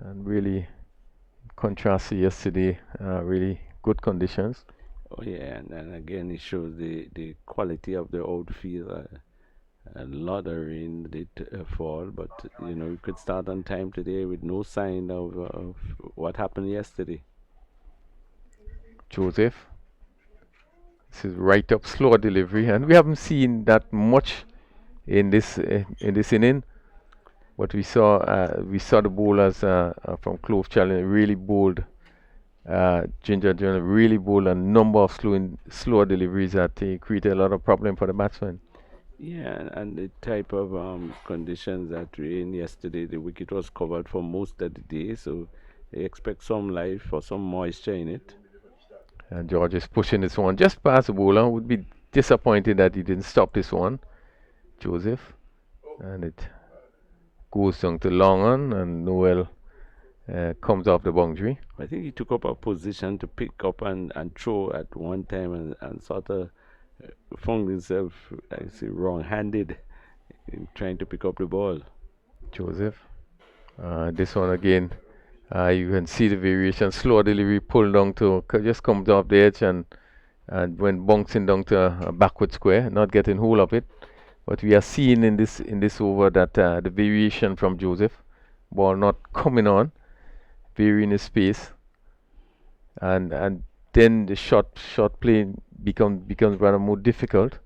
And really, contrast to yesterday, really good conditions. Oh yeah, and again it shows the quality of the outfield. A lot of rain did fall, but you know, we could start on time today with no sign of what happened yesterday. Joseph. This is right up slower delivery, and we haven't seen that much in this inning. But we saw the bowlers from Clove Challenge really bowled. Ginger really bowled a number of slower deliveries that created a lot of problem for the batsmen. Yeah, and the type of conditions that rain yesterday, the wicket was covered for most of the day, so they expect some life or some moisture in it. And George is pushing this one just past the bowler. Would be disappointed that he didn't stop this one, Joseph. And it goes down to long on, and Noel comes off the boundary. I think he took up a position to pick up and throw at one time and sort of found himself, I say, wrong-handed in trying to pick up the ball. Joseph. This one again, you can see the variation. Slow delivery, pulled down to, just comes off the edge and went bouncing down to a backward square, not getting hold of it. But we are seeing in this over that the variation from Joseph, ball not coming on, varying his space, and then the shot play becomes rather more difficult.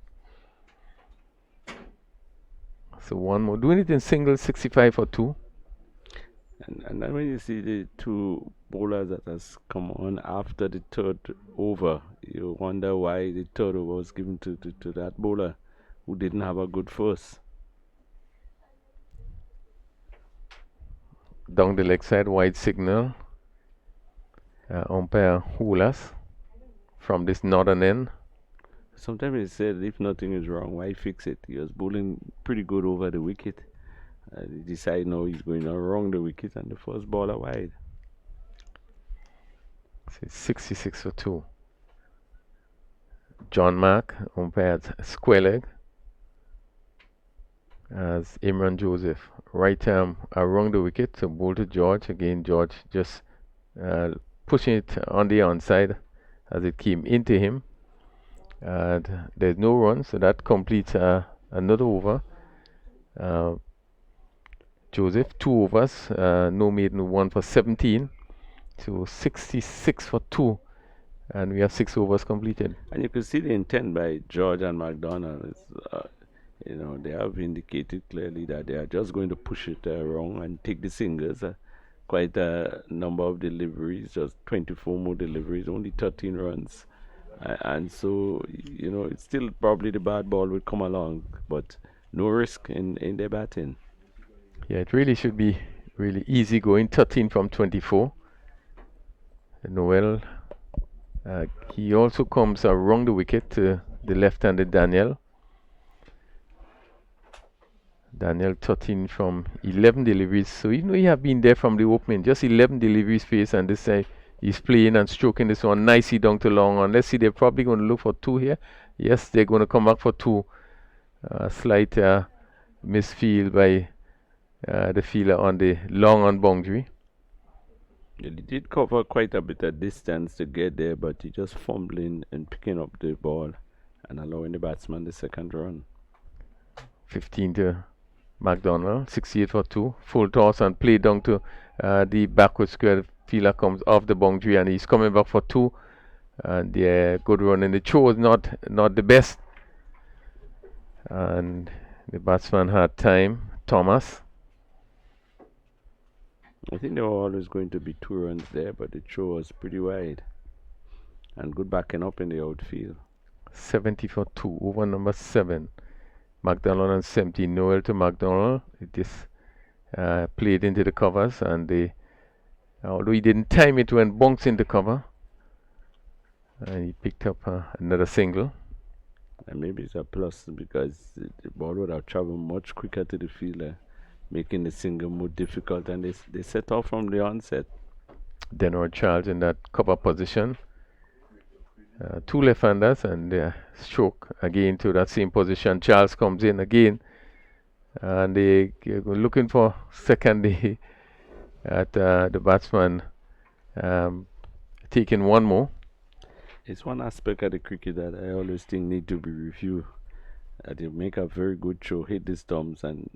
So one more, doing it in single, 65 for 2. And then when you see the two bowlers that has come on after the third over, you wonder why the third over was given to that bowler who didn't have a good first. Down the leg side, wide signal. Umpire Hulas from this northern end. Sometimes he said if nothing is wrong, why fix it? He was bowling pretty good over the wicket. He decided now he's going around the wicket and the first ball are wide. 66 for 2. John Mark umpired square leg as Imran Joseph right arm around the wicket to bowl to George. Again, George just pushing it on the onside as it came into him. And there's no run, so that completes another over. Joseph, 2 overs, no maiden, 1 for 17. So 66 for 2. And we have 6 overs completed. And you can see the intent by George and McDonald. You know, they have indicated clearly that they are just going to push it wrong and take the singles. Quite a number of deliveries, just 24 more deliveries, only 13 runs. And so, you know, it's still probably the bad ball will come along, but no risk in their batting. Yeah, it really should be really easy going. 13 from 24. Noel, he also comes around the wicket to the left-handed Daniel. Daniel 13 from 11 deliveries. So even though he have been there from the opening, just 11 deliveries pace, and this he's playing and stroking this one nicely down to long on. Let's see, they're probably going to look for 2 here. Yes, they're going to come back for 2. Slight misfield by the fielder on the long on boundary. Yeah, he did cover quite a bit of distance to get there, but he just fumbling and picking up the ball and allowing the batsman the second run. 15 to McDonald, 68 for 2. Full toss and play down to the backward square. The fielder comes off the boundary and he's coming back for 2. And yeah, good run. And the throw was not the best. And the batsman had time Thomas. I think there were always going to be 2 runs there, but the throw was pretty wide. And good backing up in the outfield. 70 for 2. Over number 7. McDonald and 17. Noel to McDonald. It is played into the covers, and they, although he didn't time it when bunks into cover, and he picked up another single. And maybe it's a plus because the ball would have traveled much quicker to the fielder, making the single more difficult, and they set off from the onset. Denard Charles in that cover position. 2 left-handers, and stroke again to that same position. Charles comes in again, and they were looking for second at the batsman taking one more. It's one aspect of the cricket that I always think need to be reviewed. They make a very good throw, hit the stumps, and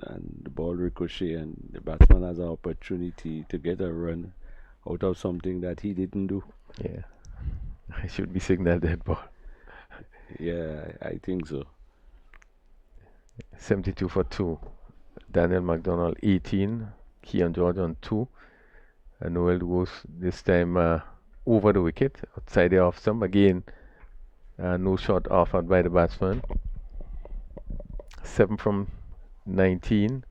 the ball ricochet, and the batsman has an opportunity to get a run out of something that he didn't do. Yeah, I should be signaled dead ball. Yeah, I think so. 72 for 2. Daniel McDonald 18. Keon George on 2. And Noel goes this time over the wicket, outside the off stump. Again, no shot offered by the batsman. 7 from 19.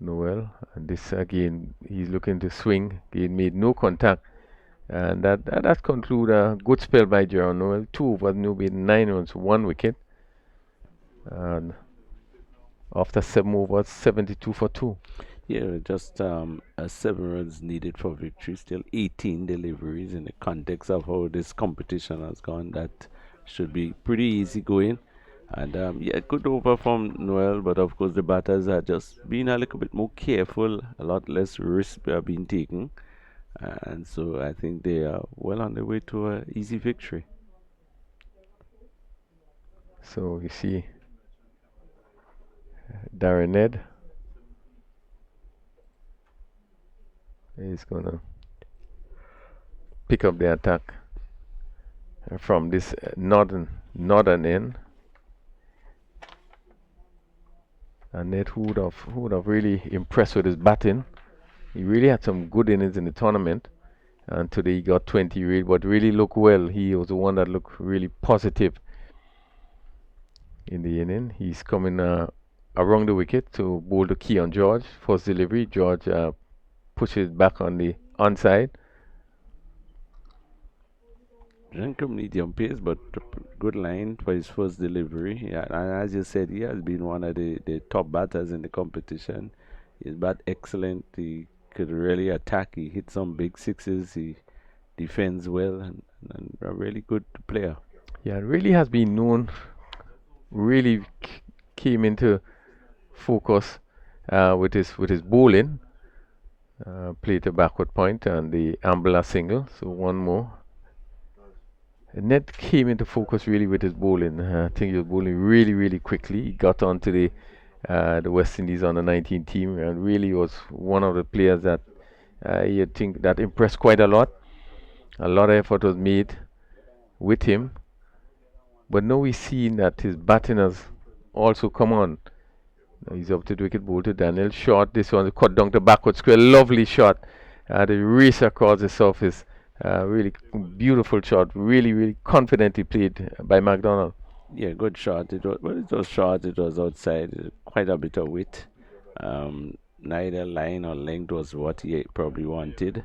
Noel, and this again, he's looking to swing. He made no contact. And that conclude a good spell by Jerome Noel. 2 overs, no bid, 9 runs, 1 wicket. And after 7 overs, 72 for 2. Yeah, just 7 runs needed for victory. Still 18 deliveries in the context of how this competition has gone. That should be pretty easy going. And yeah, good over from Noel, but of course the batters are just being a little bit more careful. A lot less risk being taken. And so I think they are well on their way to an easy victory. So you see Darren Ned is going to pick up the attack from this northern end. And Ned, who would have really impressed with his batting. He really had some good innings in the tournament, and today he got 20 really, but really looked well. He was the one that looked really positive in the inning. He's coming around the wicket to bowl the key on George. First delivery, George pushes back on the onside. Drank medium pace, but good line for his first delivery. Yeah, and as you said, he has been one of the top batters in the competition. His bat excellent. He could really attack. He hit some big sixes. He defends well, and a really good player. Yeah, really has been known. Really came into focus with his bowling. Played a backward point and the Ambler single. So one more. Ned came into focus really with his bowling. I think he was bowling really quickly. He got onto the West Indies under 19 team and really was one of the players that you think that impressed quite a lot. A lot of effort was made with him. But now we've seen that his batting has also come on. Now he's up to the wicket, ball to Daniel. Shot, this one cut down the backward square. Lovely shot. The race across the surface. Really beautiful shot. Really confidently played by McDonald. Yeah, good shot. It was short. It was outside. Quite a bit of width. Neither line or length was what he probably wanted,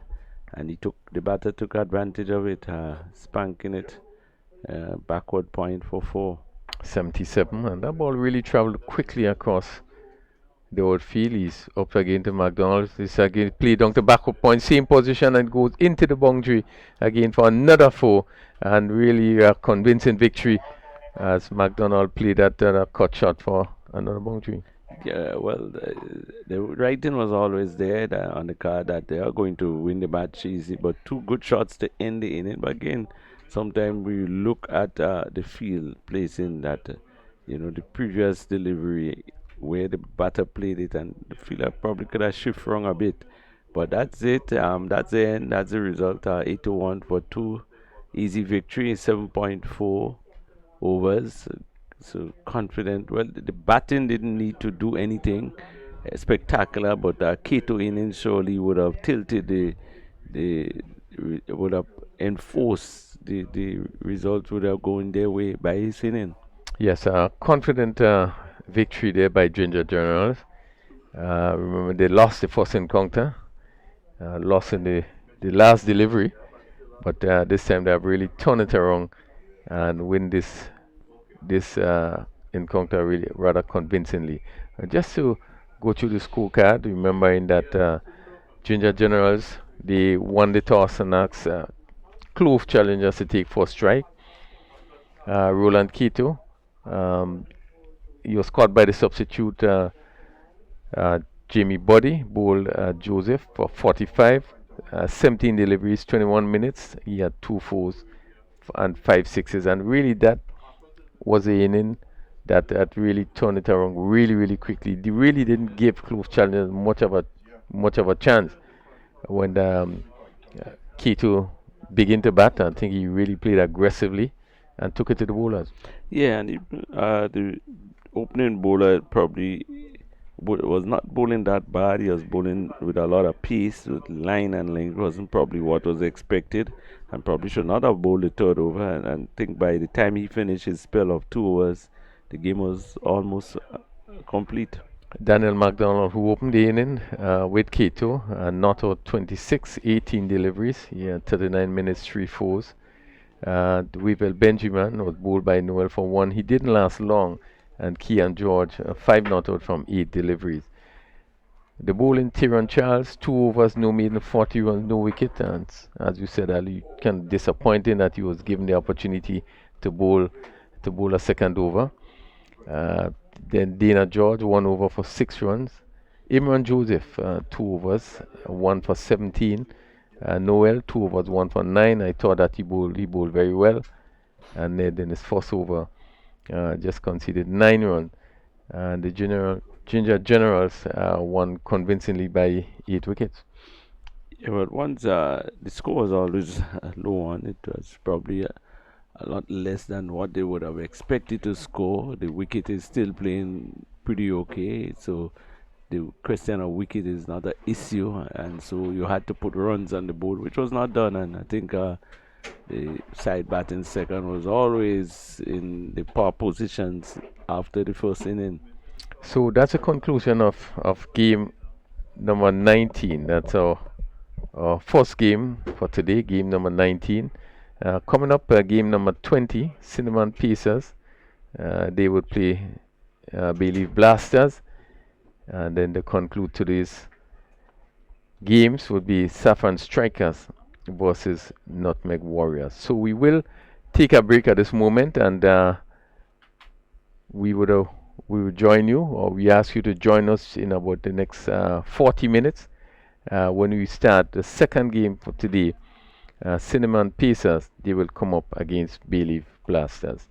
and the batter took advantage of it, spanking it backward point for 4. 77, and that ball really traveled quickly across the outfield. He's up again to McDonald. This again played down the backward point, same position, and goes into the boundary again for another 4, and really a convincing victory as McDonald played that cut shot for another boundary. Yeah, well, the writing was always there on the card that they are going to win the match easy, but 2 good shots to end the inning. But again, sometimes we look at the field placing that, the previous delivery where the batter played it, and the fielder probably could have shifted wrong a bit. But that's it. That's the end. That's the result. 8-1 for 2. Easy victory. 7.4 overs. So confident. Well, the batting didn't need to do anything spectacular, but Kato innings surely would have tilted the would have enforced the results would have gone their way by his inning. Yes, confident victory there by Ginger Generals. Remember, they lost the first encounter, lost in the last delivery, but this time they have really turned it around and win this encounter really rather convincingly. Just to go through the scorecard, remembering that Ginger Generals they won the toss and asked Clove challengers to take first strike. Roland Quito, um, he was caught by the substitute uh, Jamie Buddy, bowled Joseph for 45, 17 deliveries, 21 minutes. He had 2 fours and 5 sixes, and really that was the inning that really turned it around really, really quickly. They really didn't give Clove challengers much of a chance when Keto began to bat. I think he really played aggressively and took it to the bowlers. Yeah, and the opening bowler probably was not bowling that bad. He was bowling with a lot of pace, with line and length wasn't probably what was expected, and probably should not have bowled the third over. And think by the time he finished his spell of 2 overs, the game was almost complete. Daniel McDonald, who opened the inning with Keto, not out 26, 18 deliveries. He had 39 minutes, 3 fours. Weevil Benjamin was bowled by Noel for 1. He didn't last long, and Kean George, 5 not out from 8 deliveries. The bowling, Tyrone Charles, 2 overs, no maiden, 40 runs, no wicket. And as you said, Ali, kind of disappointing that he was given the opportunity to bowl a second over. Then Dana George, 1 over for 6 runs. Imran Joseph, 2 overs, 1 for 17. Noel, 2 overs, 1 for 9. I thought that he bowled very well. And then his first over just conceded 9 runs. And the Ginger Generals won convincingly by 8 wickets. Yeah, but once the score was always low on, it was probably a lot less than what they would have expected to score. The wicket is still playing pretty okay, so the question of wicket is not an issue, and so you had to put runs on the board, which was not done. And I think the side batting second was always in the poor positions after the first inning. So that's a conclusion of game number 19. That's our first game for today, game number 19. Coming up, game number 20, Cinnamon Pacers. They would play Bayleaf Blasters. And then the conclude today's games would be Saffron Strikers versus Nutmeg Warriors. So we will take a break at this moment, and we will join you, or we ask you to join us in about the next 40 minutes when we start the second game for today. Cinnamon Pacers, they will come up against Bayleaf Blasters.